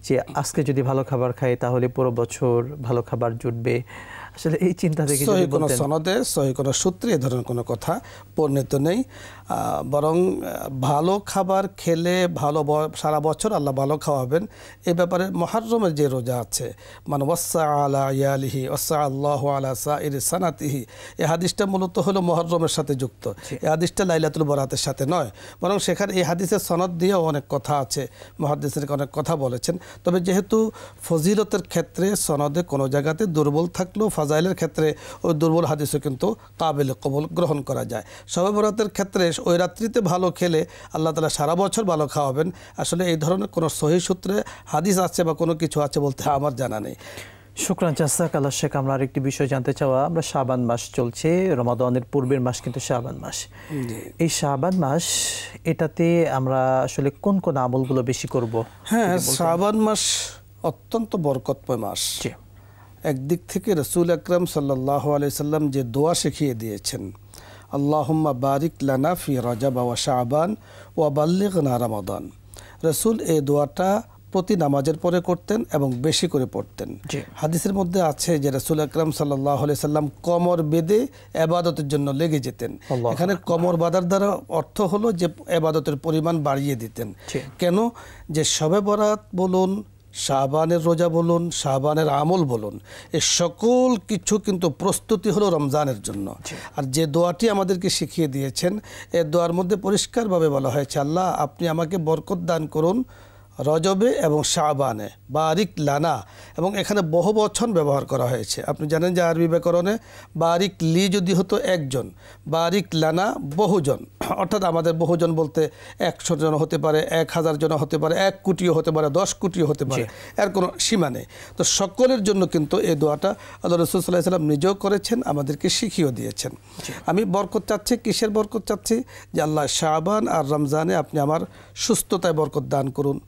যে আজকে যদি ভালো খাবার খাই তাহলে পুরো বছর ভালো খাবার জুটবে। আসলে এই চিন্তা থেকে সহি কোনো সনদে, সহি কোনো সূত্রে এ ধরনের কোনো কথা বর্ণিত নেই। বরং ভালো খাবার খেলে সারা বছর আল্লাহ ভালো খাওয়াবেন। এই ব্যাপারে মুহররমের যে রোজা আছে, মানে ওয়াসা আলা ইয়ালিহি ওয়াসা আল্লাহু আলা সাইরি সানাতিহি, এই হাদিসটা মূলত হলো মুহররমের সাথে যুক্ত। এই হাদিসটা লাইলাতুল বরাতের সাথে নয়, বরং সেখানে এই হাদিসের সনদ দিয়েও অনেক কথা আছে, মুহাদ্দিসিনে অনেক কথা বলেছেন। তবে যেহেতু ফজিলতের ক্ষেত্রে সনদে কোনো জায়গাতে দুর্বল থাকলেও ফাজাইলের ক্ষেত্রে ওই দুর্বল হাদিসও কিন্তু কাবিল কবুল গ্রহণ করা যায়। শবে বরাতের ক্ষেত্রে ওই রাত্রিতে ভালো খেলে আল্লাহ তাআলা সারা বছর ভালো খাওয়াবেন, আসলে এই ধরনের কোনো সহিহ সূত্রে হাদিস আছে বা কোনো কিছু আছে বলতে আমার জানা নেই। শুকরান জাযাকাল্লাহ শেখ। আমরা আরেকটি বিষয় জানতে চাওয়া, আমরা শাবান মাস চলছে, রমাদানের পূর্বের মাস কিন্তু শাবান মাস। এই শাবান মাস, এটাতে আমরা আসলে কোন কোন আমলগুলো বেশি করব? হ্যাঁ, শাবান মাস অত্যন্ত বরকতময় মাস। একদিক থেকে রাসূল আকরাম সাল্লাল্লাহু আলাইহি সাল্লাম যে দোয়া শিখিয়ে দিয়েছেন, আল্লাহুম্মা বারিক লানা ফি রজব ওয়া শাবান ওয়া বাল্লিগনা রমাদান, রাসূল এই দোয়াটা প্রতি নামাজের পরে করতেন এবং বেশি করে পড়তেন। হাদিসের মধ্যে আছে যে রাসূল আকরাম সাল্লাল্লাহু আলাইহি সাল্লাম কোমর বেঁধে ইবাদতের জন্য লেগে যেতেন। এখানে কোমর বাঁধার দ্বারা অর্থ হলো যে ইবাদতের পরিমাণ বাড়িয়ে দিতেন। কেন? যে শবে বরাত বলুন, শাবানের রোজা বলুন, শাবানের আমল বলুন, এই সকল কিছু কিন্তু প্রস্তুতি হলো রমজানের জন্য। আর যে দোয়াটি আমাদেরকে শিখিয়ে দিয়েছেন, এই দোয়ার মধ্যে পরিষ্কারভাবে বলা হয়েছে, আল্লাহ আপনি আমাকে বরকত দান করুন রজবে এবং শাবানে, বারিক লানা, এবং এখানে বহু বচন ব্যবহার করা হয়েছে। আপনি জানেন যে আরবি ব্যাকরণে বারিক লি যদি হতো একজন, বারিক লানা বহুজন, অর্থাৎ আমাদের বহুজন বলতে 100 জন হতে পারে, 1000 জন হতে পারে, 1 কোটিও হতে পারে, 10 কোটিও হতে পারে, এর কোনো সীমা নেই। তো সকলের জন্য কিন্তু এই দোয়াটা আল্লাহ রাসূল সাল্লাল্লাহু আলাইহি সাল্লাম নিজেও করেছেন, আমাদেরকে শিখিয়েও দিয়েছেন। আমি বরকত চাচ্ছি, কিসের বরকত চাচ্ছি? যে আল্লাহ শাবান আর রমজানে আপনি আমার সুস্থতায় বরকত দান করুন,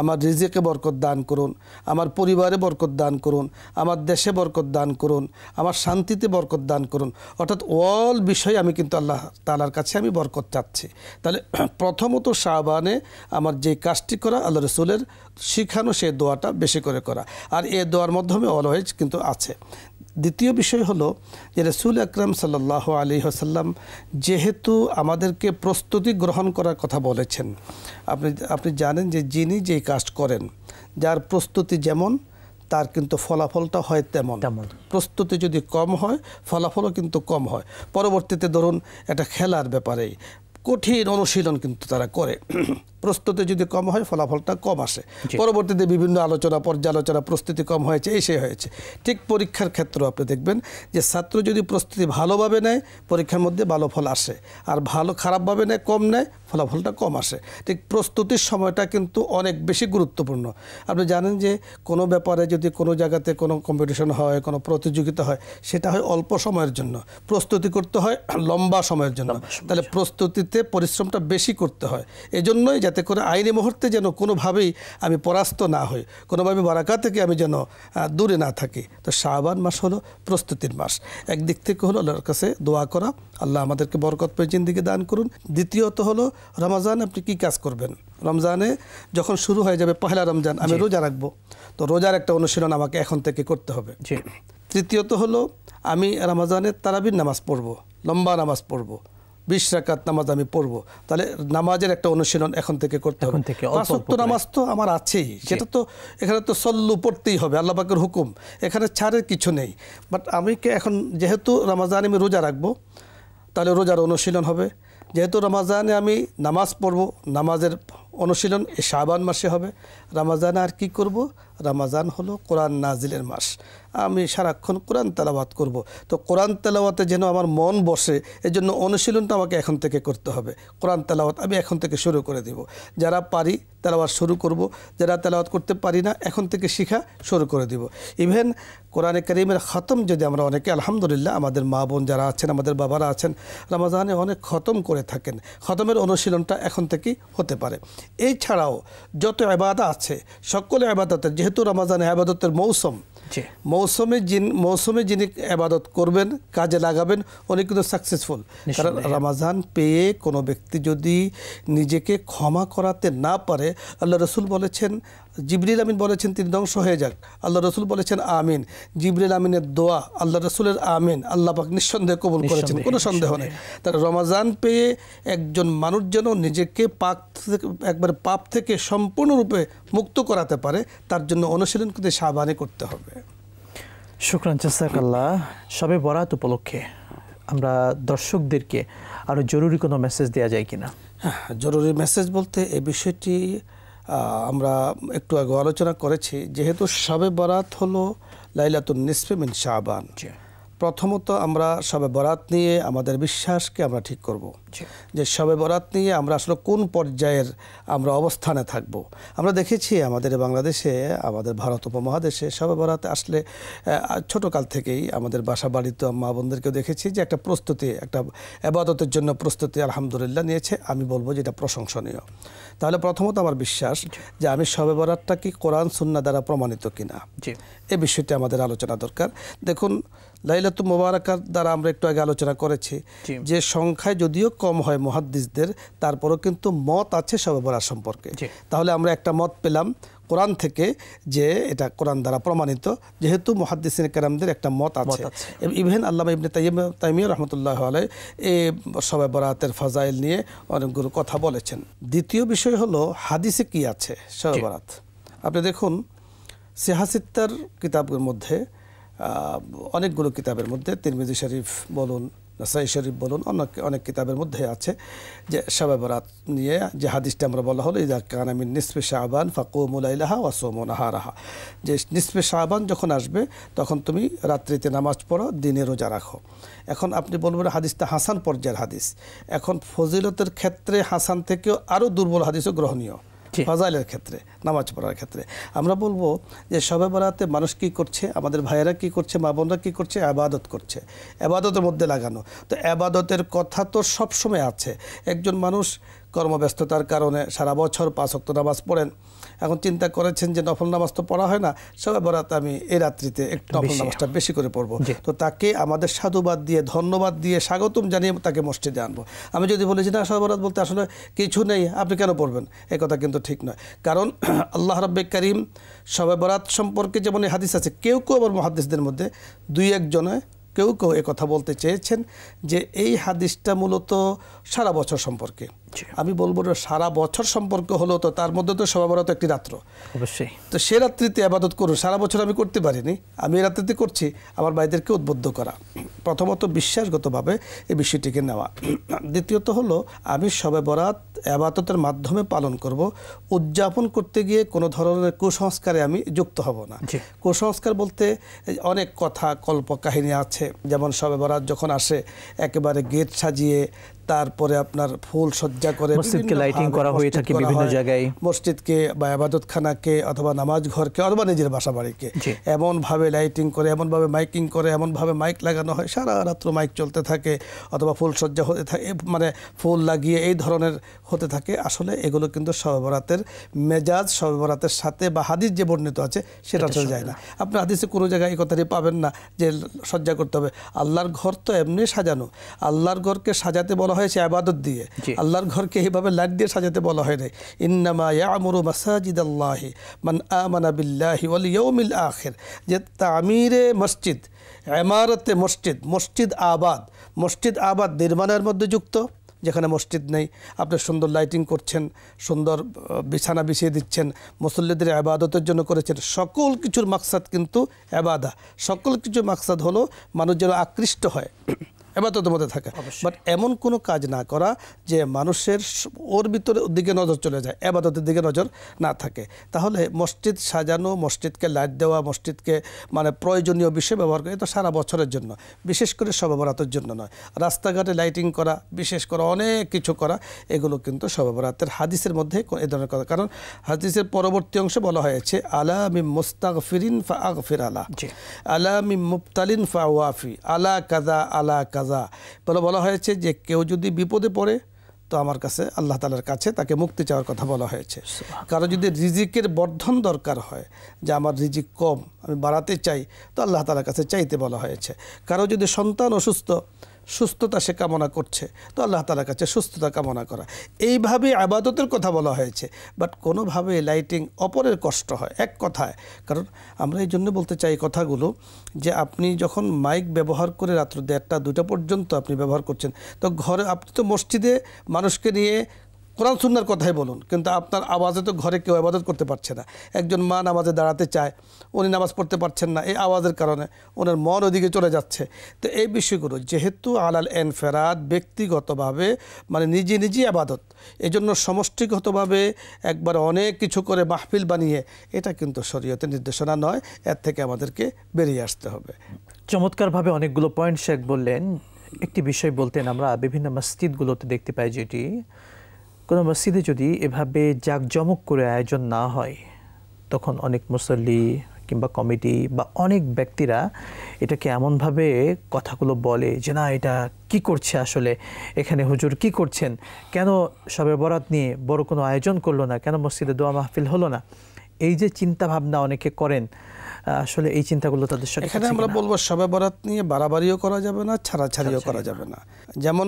আমার রিজিকে বরকত দান করুন, আমার পরিবারে বরকত দান করুন, আমার দেশে বরকত দান করুন, আমার শান্তিতে বরকত দান করুন। অর্থাৎ অল বিষয়ে আমি কিন্তু আল্লাহ তাআলার কাছে আমি বরকত চাচ্ছি। তাহলে প্রথমত শাবানে আমার যে কাজটি করা, আল্লাহ রাসূলের শিখানো সেই দোয়াটা বেশি করে করা, আর এই দোয়ার মাধ্যমে অলওয়েজ কিন্তু আছে। দ্বিতীয় বিষয় হলো যে রাসূল আকরাম সাল্লাল্লাহু আলাইহি ওয়াসাল্লাম যেহেতু আমাদেরকে প্রস্তুতি গ্রহণ করার কথা বলেছেন, আপনি জানেন যে যিনি যেই কাজ করেন, যার প্রস্তুতি যেমন তার কিন্তু ফলাফলটা হয় তেমন। প্রস্তুতি যদি কম হয় ফলাফলও কিন্তু কম হয়। পরবর্তীতে ধরুন একটা খেলার ব্যাপারে কঠিন অনুশীলন কিন্তু তারা করে, প্রস্তুতি যদি কম হয় ফলাফলটা কম আসে। পরবর্তীতে বিভিন্ন আলোচনা পর্যালোচনা প্রস্তুতি কম হয়েছে, এই সে হয়েছে। ঠিক পরীক্ষার ক্ষেত্রেও আপনি দেখবেন যে ছাত্র যদি প্রস্তুতি ভালোভাবে নেয় পরীক্ষার মধ্যে ভালো ফল আসে, আর খারাপভাবে নেয় কম নেয় ফলাফলটা কম আসে। ঠিক প্রস্তুতির সময়টা কিন্তু অনেক বেশি গুরুত্বপূর্ণ। আপনি জানেন যে কোনো ব্যাপারে যদি কোনো জায়গাতে কোনো কম্পিটিশন হয়, কোনো প্রতিযোগিতা হয়, সেটা হয় অল্প সময়ের জন্য, প্রস্তুতি করতে হয় লম্বা সময়ের জন্য। তাহলে প্রস্তুতিতে পরিশ্রমটা বেশি করতে হয়। এজন্যই যাতে করে আইনি মুহূর্তে যেন কোনোভাবেই আমি পরাস্ত না হই, কোনোভাবে বারাকা থেকে আমি যেন দূরে না থাকি। তো শাবান মাস হলো প্রস্তুতির মাস। একদিক থেকে হলো আল্লাহর কাছে দোয়া করা, আল্লাহ আমাদেরকে বরকতময় জিন্দেগি দান করুন। দ্বিতীয়ত হলো রমজান আপনি কি কাজ করবেন। রমজানে যখন শুরু হয়ে যাবে পহেলা রমজান, আমি রোজা রাখবো, তো রোজার একটা অনুশীলন আমাকে এখন থেকে করতে হবে। তৃতীয়ত হলো আমি রমজানে তারাবির নামাজ পড়বো, লম্বা নামাজ পড়বো, 20 রাকাত নামাজ আমি পড়বো। তাহলে নামাজের একটা অনুশীলন এখন থেকে করতে হবে। 5 ওয়াক্ত নামাজ তো আমার আছেই, সেটা তো এখানে তো সল্লু পড়তেই হবে, আল্লাহ পাকের হুকুম, এখানে ছাড়ের কিছু নেই। বাট আমি এখন যেহেতু রমজানে আমি রোজা রাখবো, তাহলে রোজার অনুশীলন হবে। যেহেতু রমজানে আমি নামাজ পড়বো, নামাজের অনুশীলন এই শাবান মাসে হবে। রমজানে আর কি করব, রমজান হলো কোরআন নাজিলের মাস, আমি সারাক্ষণ কোরআন তেলাওয়াত করব। তো কোরআন তেলাওয়াতে যেন আমার মন বসে, এই জন্য অনুশীলনটা আমাকে এখন থেকে করতে হবে। কোরআন তেলাওয়াত আমি এখন থেকে শুরু করে দিব। যারা পারি তেলাওয়াত শুরু করব, যারা তেলাওয়াত করতে পারি না এখন থেকে শিখা শুরু করে দিব। ইভেন কোরআনে কারীমের খতম যদি আমরা অনেকে আলহামদুলিল্লাহ আমাদের মা বোন যারা আছেন, আমাদের বাবারা আছেন, রমজানে অনেক খতম করে থাকেন, খতমের অনুশীলনটা এখন থেকেই হতে পারে। এই ছাড়াও যত ইবাদত আছে সকল ইবাদতের, যেহেতু রমজানে ইবাদতের মৌসুম, মৌসুমে যিনি ইবাদত করবেন কাজে লাগাবেন উনি কিন্তু সাকসেসফুল। কারণ রমজান পেয়ে কোনো ব্যক্তি যদি নিজেকে ক্ষমা করাতে না পারে, আল্লাহ রসুল বলেছেন, জিবরিল আমিন বলেছেন তিনি ধ্বংস হয়ে যাক, আল্লাহ রসুল বলেছেন আমিন। জিবরিল আমিনের দোয়া আল্লাহ রসুলের আমিন আল্লাহ পাক নিঃসন্দেহে কবুল করেছেন, কোনো সন্দেহ নেই। তার রমজান পেয়ে একজন মানুষ যেন নিজেকে একবার পাপ থেকে সম্পূর্ণরূপে মুক্ত করাতে পারে, তার জন্য অনুশীলন কিন্তু শাবানে করতে হবে। শুকরান জাযাকাল্লাহ। শবে বরাত উপলক্ষে আমরা দর্শকদেরকে আরও জরুরি কোনো মেসেজ দেওয়া যায় কিনা? জরুরি মেসেজ বলতে এই বিষয়টি আমরা একটু আগে আলোচনা করেছি। যেহেতু শবে বরাত হলো লাইলাতুন নিসফে মিন শাবান, প্রথমত আমরা শবে বরাত নিয়ে আমাদের বিশ্বাসকে আমরা ঠিক করব যে শবে বরাত নিয়ে আমরা আসলে কোন পর্যায়ের আমরা অবস্থানে থাকব। আমরা দেখেছি আমাদের বাংলাদেশে, আমাদের ভারত উপমহাদেশে শবে বরাতে আসলে ছোটোকাল থেকেই আমাদের বাসা বাড়িতে মা বোনদেরকেও দেখেছি যে একটা প্রস্তুতি, একটা ইবাদতের জন্য প্রস্তুতি আলহামদুলিল্লাহ নিয়েছে। আমি বলবো যে এটা প্রশংসনীয়। তাহলে প্রথমত আমার বিশ্বাস যে আমি শবে বরাতটা কি কোরআন সুন্নাহ দ্বারা প্রমাণিত কিনা, এই বিষয়টি আমাদের আলোচনা দরকার। দেখুন লাইলাতুল মুবারাকার দ্বারা আমরা একটু আগে আলোচনা করেছি যে সংখ্যায় যদিও কম হয় মুহাদ্দিসদের, তারপরও কিন্তু মত আছে শবে বরাত সম্পর্কে। তাহলে আমরা একটা মত পেলাম কোরআন থেকে যে এটা কোরআন দ্বারা প্রমাণিত, যেহেতু মুহাদ্দিসিন কেরামদের একটা মত আছে। ইভেন আল্লামা ইবনে তাইমিয়া রাহমাতুল্লাহ আলাইহি এই শবে বরাতের ফাজাইল নিয়ে অনেকগুলো কথা বলেছেন। দ্বিতীয় বিষয় হলো হাদিসে কি আছে শবে বরাত। আপনি দেখুন সিহাসিত্তার কিতাবের মধ্যে, অনেকগুলো কিতাবের মধ্যে, তিরমিজি শরীফ বলুন, নাসাই শরীফ বলুন, অনেক কিতাবের মধ্যে আছে যে শবে বরাত নিয়ে যে হাদিসটা আমরা বলা হলো ইযা কানা মিন নিসফি শাবান ফাকুমু লাইলাহা ওয়া সুমু নাহারাহা, যে নিসফে শাবান যখন আসবে তখন তুমি রাত্রিতে নামাজ পড়ো, দিনে রোজা রাখো। এখন আপনি বলবেন হাদিসটা হাসান পর্যায়ের হাদিস। এখন ফজিলতের ক্ষেত্রে হাসান থেকেও আরও দুর্বল হাদিসও গ্রহণীয় ফাজাইলের ক্ষেত্রে, নামাজ পড়ার ক্ষেত্রে। আমরা বলবো যে শবে বরাতে মানুষ কি করছে, আমাদের ভাইয়েরা কি করছে, মা বোনরা কি করছে, ইবাদত করছে, ইবাদতের মধ্যে লাগানো। তো ইবাদতের কথা তো সবসময় আছে। একজন মানুষ কর্মব্যস্ততার কারণে সারা বছর 5 ওয়াক্ত নামাজ পড়েন, এখন চিন্তা করেছেন যে নফল নামাজ তো পড়া হয় না, শবে বরাতে আমি এই রাত্রিতে একটু নফল নামাজটা বেশি করে পড়বো। তো তাকে আমাদের সাধুবাদ দিয়ে, ধন্যবাদ দিয়ে, স্বাগতম জানিয়ে তাকে মসজিদে আনবো। আমি যদি বলি যে না শবে বরাত বলতে আসলে কিছু নেই, আপনি কেন পড়বেন, এই কথা কিন্তু ঠিক নয়। কারণ আল্লাহ রাব্বে কারীম শবে বরাত সম্পর্কে যেমন হাদিস আছে, কেউ আবার মুহাদ্দিসদের মধ্যে 2-1 জনে কেউ এ কথা বলতে চেয়েছেন যে এই হাদিসটা মূলত সারা বছর সম্পর্কে, আমি বলবো সারা বছর সম্পর্ক হলো তো তার মধ্যে তো শবে বরাত একটি রাত্র, অবশ্যই। তো সে রাত্রিতে ইবাদত করুন। সারা বছর আমি করতে পারিনি, আমি এই রাত্রিতে করছি, আমার ভাইদেরকে উদ্বুদ্ধ করা। প্রথমত বিশ্বাসগতভাবে এই বিষয়টিকে নেওয়া। দ্বিতীয়ত হলো আমি শবে বরাত ইবাদতের মাধ্যমে পালন করব, উদযাপন করতে গিয়ে কোনো ধরনের কুসংস্কারে আমি যুক্ত হব না। কুসংস্কার বলতে অনেক কথা কল্প কাহিনী আছে, যেমন শবে বরাত যখন আসে একেবারে গেট সাজিয়ে তারপরে আপনার ফুল সজ্জা করে মসজিদকে লাইটিং করা হয়ে থাকে বিভিন্ন জায়গায়, মসজিদকে বা ইবাদতখানাকে অথবা নামাজ ঘরকে অথবা নিজের বাসা বাড়িকে এমনভাবে লাইটিং করে, এমনভাবে মাইকিং করে, এমনভাবে মাইক লাগানো হয়, সারা রাত্র মাইক চলতে থাকে অথবা ফুল সজ্জা হতে থাকে, মানে ফুল লাগিয়ে এই ধরনের হতে থাকে। আসলে এগুলো কিন্তু শবে বরাতের মেজাজ শবে বরাতের সাথে বা হাদিস যে বর্ণিত আছে সেটা চলে যায় না। আপনি হাদিসে কোনো জায়গায় এই কথাটি পাবেন না যে সজ্জা করতে হবে। আল্লাহর ঘর তো এমনি সাজানো, আল্লাহর ঘরকে সাজাতে বলা হয়েছে ইবাদত দিয়ে, আল্লাহর ঘরকে এইভাবে লাইট দিয়ে সাজাতে বলা হয় নাই। ইন্নামা ইয়ামুরু মাসাজিদাল্লাহি মান আমানা বিল্লাহি ওয়াল ইয়াউমিল আখির, যে তামিরে মসজিদ, ইমারতে মসজিদ, মসজিদ আবাদ নির্মাণের মধ্যে যুক্ত। যেখানে মসজিদ নেই আপনি সুন্দর লাইটিং করছেন, সুন্দর বিছানা বিছিয়ে দিচ্ছেন, মুসল্লিদের ইবাদতের জন্য করেছেন, সকল কিছুর মাকসাদ কিন্তু ইবাদা, সকল কিছুর মাকসাদ হলো মানুষ যেন আকৃষ্ট হয় ইবাদতের মধ্যে থাকে। বাট এমন কোনো কাজ না করা যে মানুষের ওর ভিতরে দিকে নজর চলে যায়, ইবাদতের দিকে নজর না থাকে। তাহলে মসজিদ সাজানো, মসজিদকে লাইট দেওয়া, মসজিদকে মানে প্রয়োজনীয় বিষয় ব্যবহার করা, এটা সারা বছরের জন্য, বিশেষ করে শবে বরাতের জন্য নয়। রাস্তাঘাটে লাইটিং করা, বিশেষ করে অনেক কিছু করা, এগুলো কিন্তু শবে বরাতের হাদিসের মধ্যে এই ধরনের কথা। কারণ হাদিসের পরবর্তী অংশে বলা হয়েছে আলা মিন মুস্তাগফিরিন ফাআগফির আলা, আলা মিন মুবতালিন ফাওয়াফি, আলা কাযা আলা কাযা বলা হয়েছে যে কেউ যদি বিপদে পড়ে তো আমার কাছে আল্লাহ তাআলার কাছে তাকে মুক্তি চাওয়ার কথা বলা হয়েছে। কারো যদি রিজিকের বর্ধন দরকার হয়, যে আমার রিজিক কম আমি বাড়াতে চাই, তো আল্লাহ তাআলার কাছে চাইতে বলা হয়েছে। কারো যদি সন্তান অসুস্থ, সুস্থতা সে কামনা করছে, তো আল্লাহ তাআলার কাছে সুস্থতা কামনা করা, এইভাবে ইবাদতের কথা বলা হয়েছে। বাট কোনোভাবে লাইটিং অপরের কষ্ট হয়, এক কথায়। কারণ আমরা এই জন্য বলতে চাই কথাগুলো, যে আপনি যখন মাইক ব্যবহার করে রাত্র 1টা 2টা পর্যন্ত আপনি ব্যবহার করছেন, তো ঘরে আপনি তো মসজিদে মানুষকে নিয়ে কোরআন সুন্নাহর কথাই বলুন, কিন্তু আপনার আওয়াজে তো ঘরে কেউ ইবাদত করতে পারছে না। একজন মা নামাজে দাঁড়াতে চায়, উনি নামাজ পড়তে পারছেন না, এই আওয়াজের কারণে ওনার মন ওদিকে চলে যাচ্ছে। তো এই বিষয়গুলো যেহেতু আলাল এনফেরাদ, ব্যক্তিগতভাবে মানে নিজে ইবাদত, এজন্য সমষ্টিগতভাবে একবার অনেক কিছু করে মাহফিল বানিয়ে, এটা কিন্তু শরীয়তের নির্দেশনা নয়, এর থেকে আমাদেরকে বেরিয়ে আসতে হবে। চমৎকারভাবে অনেকগুলো পয়েন্ট শেখ বললেন। একটি বিষয় বলতেন, আমরা বিভিন্ন মসজিদগুলোতে দেখতে পাই যেটি কোনো মসজিদে যদি এভাবে জাঁকজমক করে আয়োজন না হয়, তখন অনেক মুসল্লি কিংবা কমিটি বা অনেক ব্যক্তিরা এটাকে এমনভাবে কথাগুলো বলে যে না, এটা কি করছে আসলে, এখানে হুজুর কি করছেন, কেন শবে বরাত নিয়ে বড় কোনো আয়োজন করলো না, কেন মসজিদে দোয়া মাহফিল হলো না, এই যে চিন্তা ভাবনা অনেকে করেন, আসলে এই চিন্তাগুলো তাদের সাথে এখানে আমরা বলবো শবে বরাত নিয়ে বাড়াবাড়িও করা যাবে না, ছাড়াছাড়িও করা যাবে না। যেমন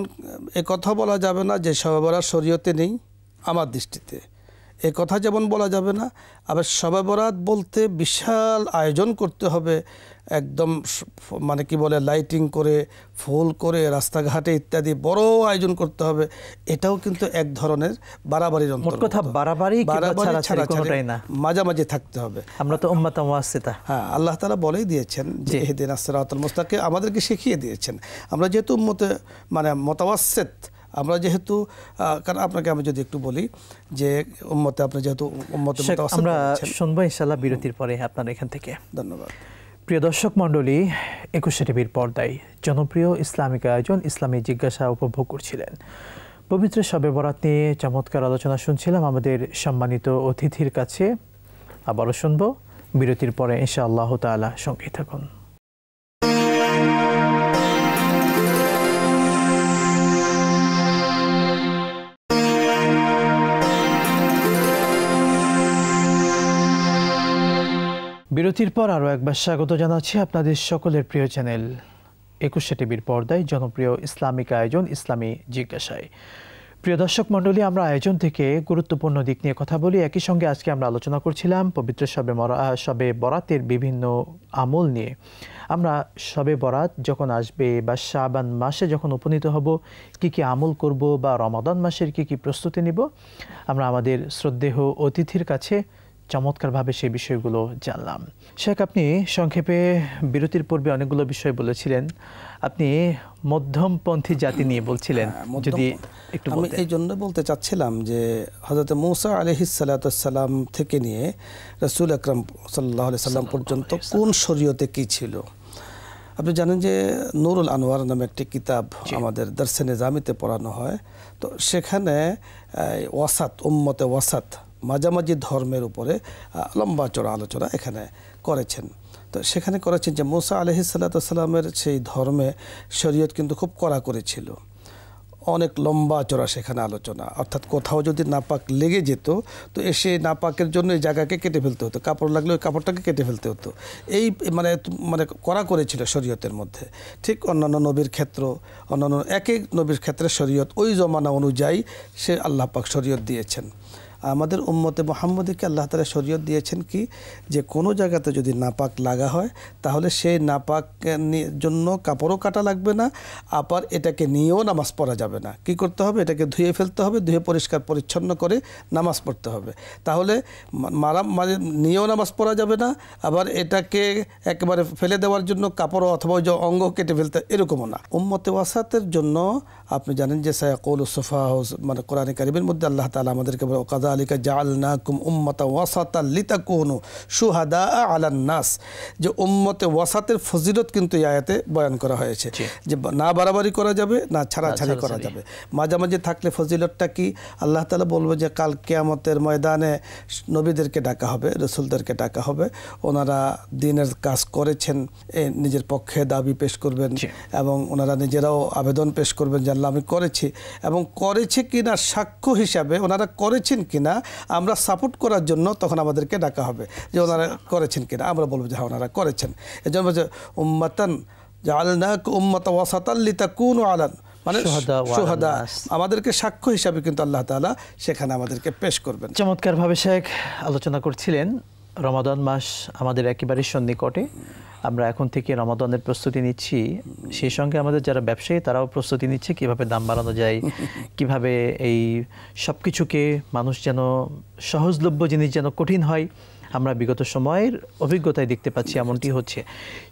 এ কথা বলা যাবে না যে শবে বরাত শরীয়তে নেই আমার দৃষ্টিতে, এ কথা যেমন বলা যাবে না, আবার শবে বরাত বলতে বিশাল আয়োজন করতে হবে, একদম মানে কি বলে লাইটিং করে, ফুল করে, রাস্তাঘাটে ইত্যাদি বড় আয়োজন করতে হবে, এটাও কিন্তু এক ধরনের বাড়াবাড়ির অন্তর্গত। কথা বাড়াবাড়ি কোনোটাই না, মাঝামাঝি থাকতে হবে। আমরা তো উম্মাত মুওয়াসসিতা। হ্যাঁ, আল্লাহ তাআলা বলেই দিয়েছেন যে ইহদিনাস সিরাতাল মুস্তাকিম, আমাদেরকে শিখিয়ে দিয়েছেন। আমরা যেহেতু উম্মতে মানে মুতাওয়াসসিত, আমরা যেহেতু, কারণ আপনাকে আমি যদি একটু বলি যে উম্মতে, আপনি যেহেতু উম্মতে মুতাওয়াসসিত, আমরা শুনবো ইনশাআল্লাহ বিরতির পরে আপনার এখান থেকে। ধন্যবাদ। প্রিয় দর্শক মণ্ডলী, 21 টিভির পর্দায় জনপ্রিয় ইসলামিক আয়োজন ইসলামী জিজ্ঞাসা উপভোগ করছিলেন। পবিত্র শবে বরাত নিয়ে চমৎকার আলোচনা শুনছিলাম আমাদের সম্মানিত অতিথির কাছে। আবারও শুনবো বিরতির পরে ইনশাআল্লাহ তাআলা, সঙ্গেই থাকুন। বিরতির পর আরও একবার স্বাগত জানাচ্ছি আপনাদের সকলের প্রিয় চ্যানেল 21 টিভির পর্দায় জনপ্রিয় ইসলামিক আয়োজন ইসলামী জিজ্ঞাসায়। প্রিয় দর্শক মণ্ডলী, আমরা আয়োজন থেকে গুরুত্বপূর্ণ দিক নিয়ে কথা বলি। একই সঙ্গে আজকে আমরা আলোচনা করছিলাম পবিত্র শবে বরাতের বিভিন্ন আমল নিয়ে। আমরা শবে বরাত যখন আসবে বা শাবান মাসে যখন উপনীত হব, কি কি আমল করব বা রমাদান মাসের কি কি প্রস্তুতি নিব, আমরা আমাদের শ্রদ্ধেয় অতিথির কাছে চমৎকারভাবে সেই বিষয়গুলো জানলাম। শেখ, আপনি সংক্ষেপে বিরতির পূর্বে অনেকগুলো বিষয় বলেছিলেন। আপনি মধ্যমপন্থী জাতি নিয়ে বলছিলেন, যদি একটু আমি এই জন্য বলতে চাচ্ছিলাম যে হযরত মূসা আলাইহিস সালাতু সালাম থেকে নিয়ে রাসূল আকরাম সাল্লাল্লাহু আলাইহি সাল্লাম পর্যন্ত কোন শরীয়তে কি ছিল। আপনি জানেন যে নুরুল আনোয়ার নামে একটি কিতাব আমাদের দর্সে নিজামিতে পড়ানো হয়। তো সেখানে ওয়াসাত, উম্মতে ওয়াসাত, মাঝামাঝি ধর্মের উপরে লম্বা চড়া আলোচনা এখানে করেছেন। তো সেখানে করেছেন যে মূসা আলাইহিস সালাতু সালামের সেই ধর্মে শরীয়ত কিন্তু খুব কড়া করেছিল, অনেক লম্বা চড়া সেখানে আলোচনা। অর্থাৎ কোথাও যদি নাপাক লেগে যেত তো এসে নাপাকের জন্য এই জায়গাকে কেটে ফেলতে হতো, কাপড় লাগলে ওই কাপড়টাকে কেটে ফেলতে হতো। এই মানে মানে কড়া করেছিল শরীয়তের মধ্যে। ঠিক অন্যান্য নবীর ক্ষেত্র, অন্যান্য এক এক নবীর ক্ষেত্রে শরীয়ত ওই জমানা অনুযায়ী সে আল্লাহ পাক শরীয়ত দিয়েছেন। আমাদের উম্মতে মুহাম্মদীকে আল্লাহ তাআলা শরীয়ত দিয়েছেন কি, যে কোনো জায়গাতে যদি নাপাক লাগা হয় তাহলে সেই নাপাক জন্য কাপড়ও কাটা লাগবে না, আবার এটাকে নিয়েও নামাজ পড়া যাবে না। কি করতে হবে? এটাকে ধুয়ে ফেলতে হবে, ধুয়ে পরিষ্কার পরিচ্ছন্ন করে নামাজ পড়তে হবে। তাহলে মানে নিয়েও নামাজ পড়া যাবে না, আবার এটাকে একেবারে ফেলে দেওয়ার জন্য কাপড় অথবা ওই যে অঙ্গ কেটে ফেলতে এরকমও না। উম্মতে ওয়াসাতের জন্য আপনি জানেন যে সায়াকুলুস সুফাহা, মানে কোরআনে কারীমের মধ্যে আল্লাহ তাআলা আমাদেরকে বলে কাযালিকা জাআলনাকুম উম্মাতান ওয়াসাতান লিতাকুনু শুহাদা আলান নাস, যে উম্মতে ওয়াসাতের ফজিলত কিন্তু এই আয়াতে বয়ান করা হয়েছে, যে না বাড়াবাড়ি করা যাবে না ছাড়াছাড়ি করা যাবে, মাঝামাঝি থাকলে ফজিলতটা কি? আল্লাহ তাআলা বলবে যে কাল কিয়ামতের ময়দানে নবীদেরকে ডাকা হবে, রাসূলদেরকে ডাকা হবে, ওনারা দ্বীনের কাজ করেছেন নিজের পক্ষে দাবি পেশ করবেন এবং ওনারা নিজেরাও আবেদন পেশ করবেন যে আল্লাহ আমি করেছি, এবং করেছে কিনা সাক্ষ্য হিসাবে ওনারা করেছেন কিনা আমরা সাপোর্ট করার জন্য তখন আমাদেরকে ডাকা হবে যে ওনারা করেছেন কিনা। আমরা বলবো যে হ্যাঁ ওনারা করেছেন। এজন্য বলছে উম্মাতান জাআলনাকুম উম্মাতান ওয়াসাতান লিতাকুনু আলান, মানে শুহাদা, আমাদেরকে সাক্ষ্য হিসাবে কিন্তু আল্লাহ তাআলা সেখানে আমাদেরকে পেশ করবেন। চমৎকারভাবে শেখ আলোচনা করছিলেন। রমাদান মাস আমাদের একেবারেই সন্নিকটে। আমরা এখন থেকে রমাদানের প্রস্তুতি নিচ্ছি, সেই সঙ্গে আমাদের যারা ব্যবসায়ী তারাও প্রস্তুতি নিচ্ছে কিভাবে দাম বাড়ানো যায়, কিভাবে এই সব কিছুকে মানুষ যেন সহজলভ্য জিনিস যেন কঠিন হয়। আমরা বিগত সময়ের অভিজ্ঞতায় দেখতে পাচ্ছি এমনটি হচ্ছে।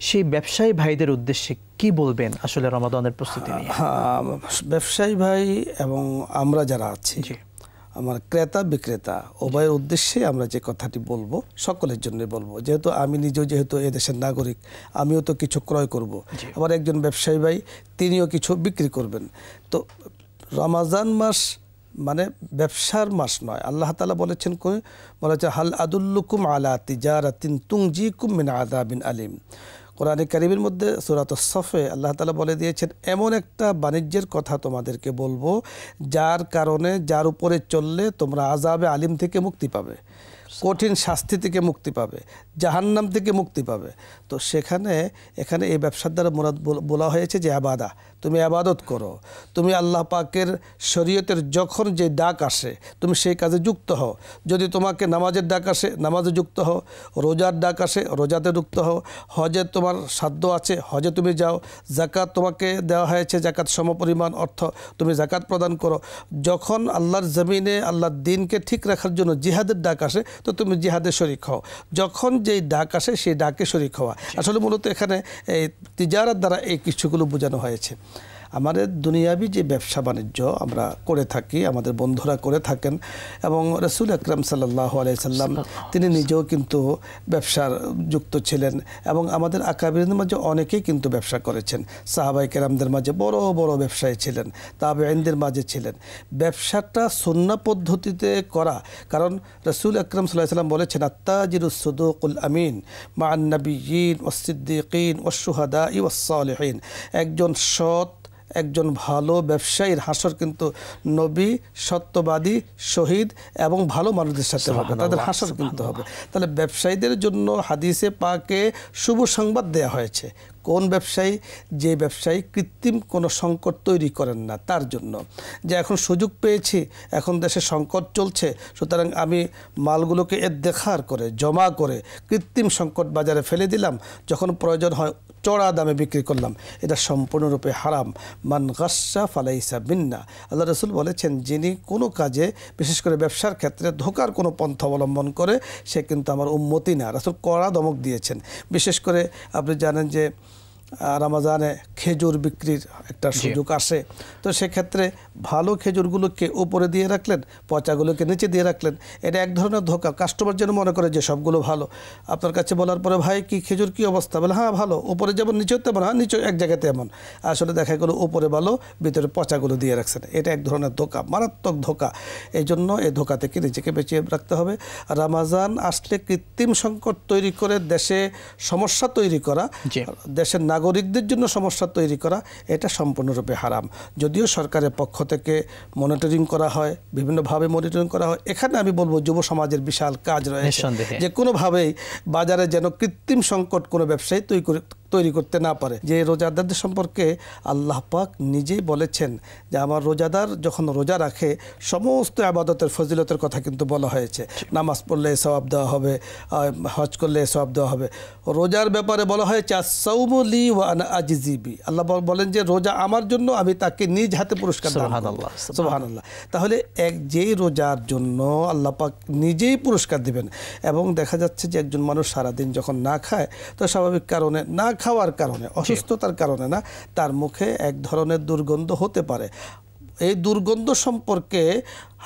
সেই ব্যবসায়ী ভাইদের উদ্দেশ্যে কি বলবেন আসলে রমাদানের প্রস্তুতি নিয়ে? ব্যবসায়ী ভাই এবং আমরা যারা আছি, আমার ক্রেতা বিক্রেতা উভয়ের উদ্দেশ্যে আমরা যে কথাটি বলবো সকলের জন্য বলবো। যেহেতু আমি নিজেও যেহেতু এদেশের নাগরিক, আমিও তো কিছু ক্রয় করব, আবার একজন ব্যবসায়ী ভাই তিনিও কিছু বিক্রি করবেন। তো রমাজান মাস মানে ব্যবসার মাস নয়। আল্লাহ তাআলা বলেছেন, বলেছে হাল আদুল্লুকুম আলা তিজারাতিন তুনজিকুম মিন আযাবিন আলিম। কোরআনে কারীমের মধ্যে সূরাতুস সফে আল্লাহ তাআলা বলে দিয়েছেন এমন একটা বাণিজ্যের কথা তোমাদেরকে বলবো যার কারণে, যার উপরে চললে তোমরা আযাবে আলিম থেকে মুক্তি পাবে, কঠিন শাস্তি থেকে মুক্তি পাবে, জাহান্নাম থেকে মুক্তি পাবে। তো এখানে এই ব্যবসার দ্বারা মুরাদ বলা হয়েছে যে আবাদা, তুমি আবাদত করো, তুমি আল্লাহ পাকের শরীয়তের যখন যে ডাক আসে তুমি সেই কাজে যুক্ত হও। যদি তোমাকে নামাজের ডাক আসে নামাজে যুক্ত হও, রোজার ডাক আসে রোজাতে যুক্ত হও, হজে তোমার সাধ্য আছে হজে তুমি যাও, জাকাত তোমাকে দেওয়া হয়েছে জাকাত সমপরিমাণ অর্থ তুমি জাকাত প্রদান করো। যখন আল্লাহর জমিনে আল্লাহর দ্বীনকে ঠিক রাখার জন্য জিহাদের ডাক আসে তো তুমি জিহাদে শরীক হও। যখন যেই ডাক আসে সেই ডাকে শরীক হওয়া। আসলে মূলত এখানে এই তিজারাত দ্বারা এই কিছুগুলো বোঝানো হয়েছে। আমাদের দুনিয়াবি যে ব্যবসা বাণিজ্য আমরা করে থাকি, আমাদের বন্ধুরা করে থাকেন, এবং রাসূল আকরাম সাল্লাল্লাহু আলাইহি সাল্লাম তিনি নিজেও কিন্তু ব্যবসার যুক্ত ছিলেন, এবং আমাদের আকাবিরদের মাঝে অনেকেই কিন্তু ব্যবসা করেছেন। সাহাবায়ে কেরামদের মাঝে বড় বড় ব্যবসায়ী ছিলেন, তাবেঈনদের মাঝে ছিলেন। ব্যবসাটা সুন্নাহ পদ্ধতিতে করা, কারণ রাসূল আকরাম সাল্লাল্লাহু আলাইহি সাল্লাম বলেছেন আত্তাজিরুস সুদুকুল আমিন মা'আন নাবিয়্যিন ওয়াস সিদ্দীকিন ওয়াস শুহাদাই ওয়াস সালিহিন। একজন সৎ, একজন ভালো ব্যবসায়ীর হাসর কিন্তু নবী, সত্যবাদী, শহীদ এবং ভালো মানুষদের সাথে হবে, তাদের হাসর কিন্তু হবে। তাহলে ব্যবসায়ীদের জন্য হাদিসে পাকে শুভ সংবাদ দেয়া হয়েছে। কোন ব্যবসায়ী? যে ব্যবসায়ী কৃত্রিম কোনো সংকট তৈরি করেন না তার জন্য, যে এখন সুযোগ পেয়েছি, এখন দেশে সংকট চলছে, সুতরাং আমি মালগুলোকে দেখার করে জমা করে কৃত্রিম সংকট বাজারে ফেলে দিলাম, যখন প্রয়োজন হয় চড়া দামে বিক্রি করলাম, এটা সম্পূর্ণরূপে হারাম। মান গাস্সা ফালাইসা মিন্না। আল্লাহ রাসূল বলেছেন, যিনি কোনো কাজে বিশেষ করে ব্যবসার ক্ষেত্রে ধোকার কোনো পন্থা অবলম্বন করে সে কিন্তু আমার উম্মতি না। রাসূল কড়া ধমক দিয়েছেন। বিশেষ করে আপনি জানেন যে রমজানে খেজুর বিক্রির একটা সুযোগ আসে, তো সেক্ষেত্রে ভালো খেজুরগুলোকে উপরে দিয়ে রাখলেন, পচাগুলোকে নিচে দিয়ে রাখলেন। এটা এক ধরনের ধোকা। কাস্টমার যেন মনে করে যে সবগুলো ভালো। আপনার কাছে বলার পরে, ভাই কি খেজুর কি অবস্থা? বলে হ্যাঁ ভালো, উপরে যেমন নিচেও তেমন, হ্যাঁ নিচে এক জায়গাতে এমন। আসলে দেখা গেলো উপরে ভালো, ভিতরে পচাগুলো দিয়ে রাখছেন। এটা এক ধরনের ধোকা, মারাত্মক ধোকা। এই জন্য এই ধোকা থেকে নিজেকে বেঁচিয়ে রাখতে হবে। রমজান আসলে কৃত্রিম সংকট তৈরি করে দেশে সমস্যা তৈরি করা, দেশের নাগরিকদের জন্য সমস্যা তৈরি করা, এটা সম্পূর্ণরূপে হারাম। যদিও সরকারের পক্ষ থেকে মনিটরিং করা হয়, বিভিন্নভাবে মনিটরিং করা হয়, এখানে আমি বলবো যুব সমাজের বিশাল কাজ রয়েছে, যে কোনোভাবেই বাজারে যেন কৃত্রিম সংকট কোনো ব্যবসায়ী তৈরি করতে না পারে। যে রোজাদারদের সম্পর্কে আল্লাহ পাক নিজেই বলেছেন যে আমার রোজাদার যখন রোজা রাখে সমস্ত ইবাদতের ফজিলতের কথা কিন্তু বলা হয়েছে। নামাজ পড়লে সওয়াব দেওয়া হবে, হজ করলে সওয়াব দেওয়া হবে। রোজার ব্যাপারে বলা হয়েছে আস-সাওমু লি ওয়া আনা আজজি বি। আল্লাহ বলেন যে রোজা আমার জন্য, আমি তাকে নিজ হাতে পুরস্কার দান করব। সুবহানাল্লাহ, সুবহানাল্লাহ। তাহলে যেই রোজার জন্য আল্লাহ পাক নিজেই পুরস্কার দিবেন। এবং দেখা যাচ্ছে যে একজন মানুষ সারাদিন যখন না খায়, তো স্বাভাবিক কারণে, না খাওয়ার কারণে, অসুস্থতার কারণে না, তার মুখে এক ধরনের দুর্গন্ধ হতে পারে। এই দুর্গন্ধ সম্পর্কে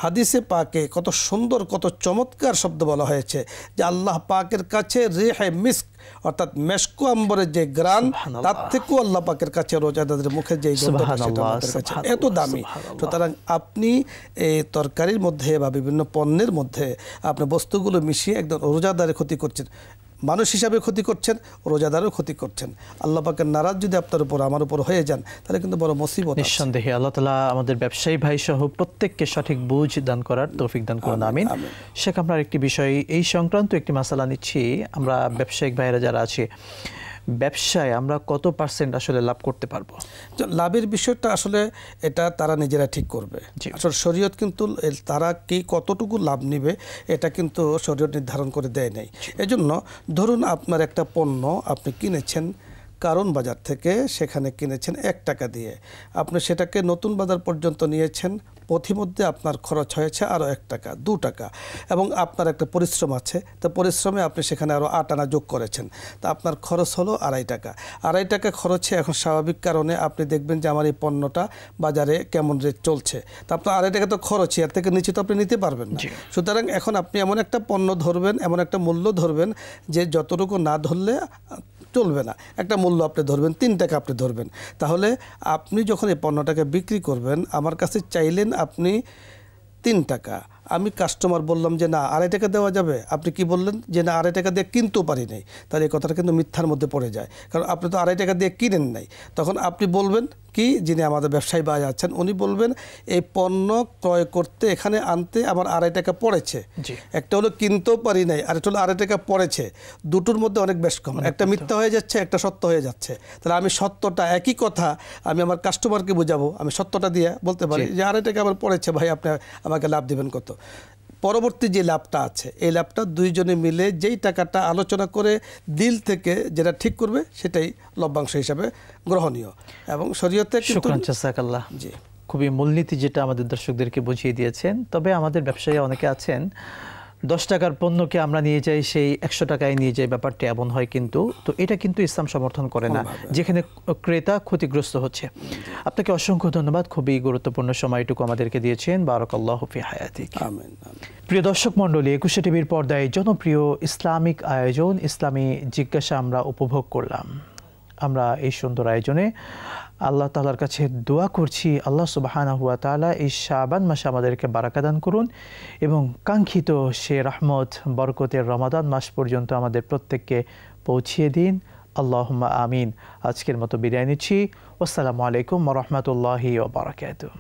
হাদিসে পাকে কত সুন্দর, কত চমৎকার শব্দ বলা হয়েছে যে আল্লাহ পাকের কাছে রিহে মিস্ক, অর্থাৎ মেশকু আম্বরের যে গ্রান, তার থেকেও আল্লাহ পাকের কাছে রোজাদারদের মুখে যে গন্ধটা, সেটা আমাদের কাছে এত দামি। সুতরাং আপনি এই তরকারির মধ্যে বা বিভিন্ন পণ্যের মধ্যে আপনি বস্তুগুলো মিশিয়ে একদম রোজাদারের ক্ষতি করছেন, মানুষ হিসাবে ক্ষতি করছেন, রোজাদারও ক্ষতি করছেন। আল্লাহ পাকের নারাজ যদি আপনার উপর, আমার উপর হয়ে যান, তাহলে কিন্তু বড় মুসিবত। নিঃসন্দেহে আল্লাহ তাআলা আমাদের ব্যবসায়ী ভাই সহ প্রত্যেককে সঠিক বুঝ দান করার তৌফিক দান করুন, আমিন। শেখ, আমরা একটি বিষয় এই সংক্রান্ত একটি মাসালা নিচ্ছি। আমরা ব্যবসায়িক ভাইরা যারা আছে, ব্যবসায় আমরা কত পার্সেন্ট আসলে লাভ করতে পারবো? লাভের বিষয়টা আসলে এটা তারা নিজেরা ঠিক করবে। আসলে শরীয়ত কিন্তু তারা কি কতটুকু লাভ নেবে এটা কিন্তু শরীয়ত নির্ধারণ করে দেয় নাই। এজন্য ধরুন আপনার একটা পণ্য আপনি কিনেছেন কারণ বাজার থেকে, সেখানে কিনেছেন 1 টাকা দিয়ে, আপনি সেটাকে নতুন বাজার পর্যন্ত নিয়েছেন, পথিমধ্যে আপনার খরচ হয়েছে আরও 1 টাকা, 2 টাকা, এবং আপনার একটা পরিশ্রম আছে, তো পরিশ্রমে আপনি সেখানে আরও 8 আনা যোগ করেছেন, তা আপনার খরচ হলো 2.5 টাকা। 2.5 টাকা খরচে এখন স্বাভাবিক কারণে আপনি দেখবেন যে আমার এই পণ্যটা বাজারে কেমন রেট চলছে, তা আপনার 2.5 টাকা তো খরচই, এর থেকে নিচে তো আপনি নিতে পারবেন না। সুতরাং এখন আপনি এমন একটা পণ্য ধরবেন, এমন একটা মূল্য ধরবেন যে যতটুকু না ধরলে চলবে না, একটা মূল্য আপনি ধরবেন, 3 টাকা আপনি ধরবেন। তাহলে আপনি যখন এই পণ্যটাকে বিক্রি করবেন, আমার কাছে চাইলেন আপনি 3 টাকা, আমি কাস্টমার বললাম যে না 2.5 টাকা দেওয়া যাবে, আপনি কি বললেন যে না 2.5 টাকা দিয়ে কিনতেও পারি নাই, তাহলে এই কথাটা কিন্তু মিথ্যার মধ্যে পড়ে যায়, কারণ আপনি তো 2.5 টাকা দিয়ে কিনেন নাই। তখন আপনি বলবেন কি, যিনি আমাদের ব্যবসায়ী ভাই আছেন উনি বলবেন এই পণ্য ক্রয় করতে, এখানে আনতে আমার 2.5 টাকা পড়েছে, একটা হলো কিনতেও পারি নাই, আর একটা হলো 2.5 টাকা পড়েছে, দুটোর মধ্যে অনেক বেশ কম, একটা মিথ্যা হয়ে যাচ্ছে, একটা সত্য হয়ে যাচ্ছে। তাহলে আমি সত্যটা, একই কথা আমি আমার কাস্টমারকে বোঝাবো, আমি সত্যটা দিয়ে বলতে পারি যে 2.5 টাকা আমার পড়েছে, ভাই আপনি আমাকে লাভ দিবেন কত। পরবর্তী যে লাভটা আছে, এই লাভটা দুইজনে মিলে যেই টাকাটা আলোচনা করে দিল থেকে যেটা ঠিক করবে সেটাই লভ্যাংশ হিসাবে গ্রহণীয়। এবং শরীয়তে কিন্তু জি খুবই মূলনীতি যেটা আমাদের দর্শকদেরকে বুঝিয়ে দিয়েছেন। তবে আমাদের ব্যবসায়ী অনেকে আছেন 10 টাকার পণ্যকে আমরা নিয়ে যাই সেই 100 টাকায় নিয়ে যাই, ব্যাপারটা এমন হয় কিন্তু, তো এটা কিন্তু ইসলাম সমর্থন করে না, যেখানে ক্রেতা ক্ষতিগ্রস্ত হচ্ছে। আপনাকে অসংখ্য ধন্যবাদ, খুবই গুরুত্বপূর্ণ সময়টুকু আমাদেরকে দিয়েছেন। বারাকাল্লাহু ফি হায়াতিক। আমিন। প্রিয় দর্শক মণ্ডলী, একুশে টিভির পর্দায় জনপ্রিয় ইসলামিক আয়োজন ইসলামী জিজ্ঞাসা আমরা উপভোগ করলাম। আমরা এই সুন্দর আয়োজনে আল্লাহ তাআলার কাছে দোয়া করছি, আল্লাহ সুবহানাহু ওয়া তাআলা এই শাবান মাসে আমাদেরকে বারাকা দান করুন এবং কাঙ্ক্ষিত সে রহমত বরকতের রমাদান মাস পর্যন্ত আমাদের প্রত্যেককে পৌঁছিয়ে দিন। আল্লাহুম্মা আমিন। আজকের মতো বিদায় নিচ্ছি। আসসালামু আলাইকুম ওয়া রাহমাতুল্লাহি ওয়া বারাকাতুহু।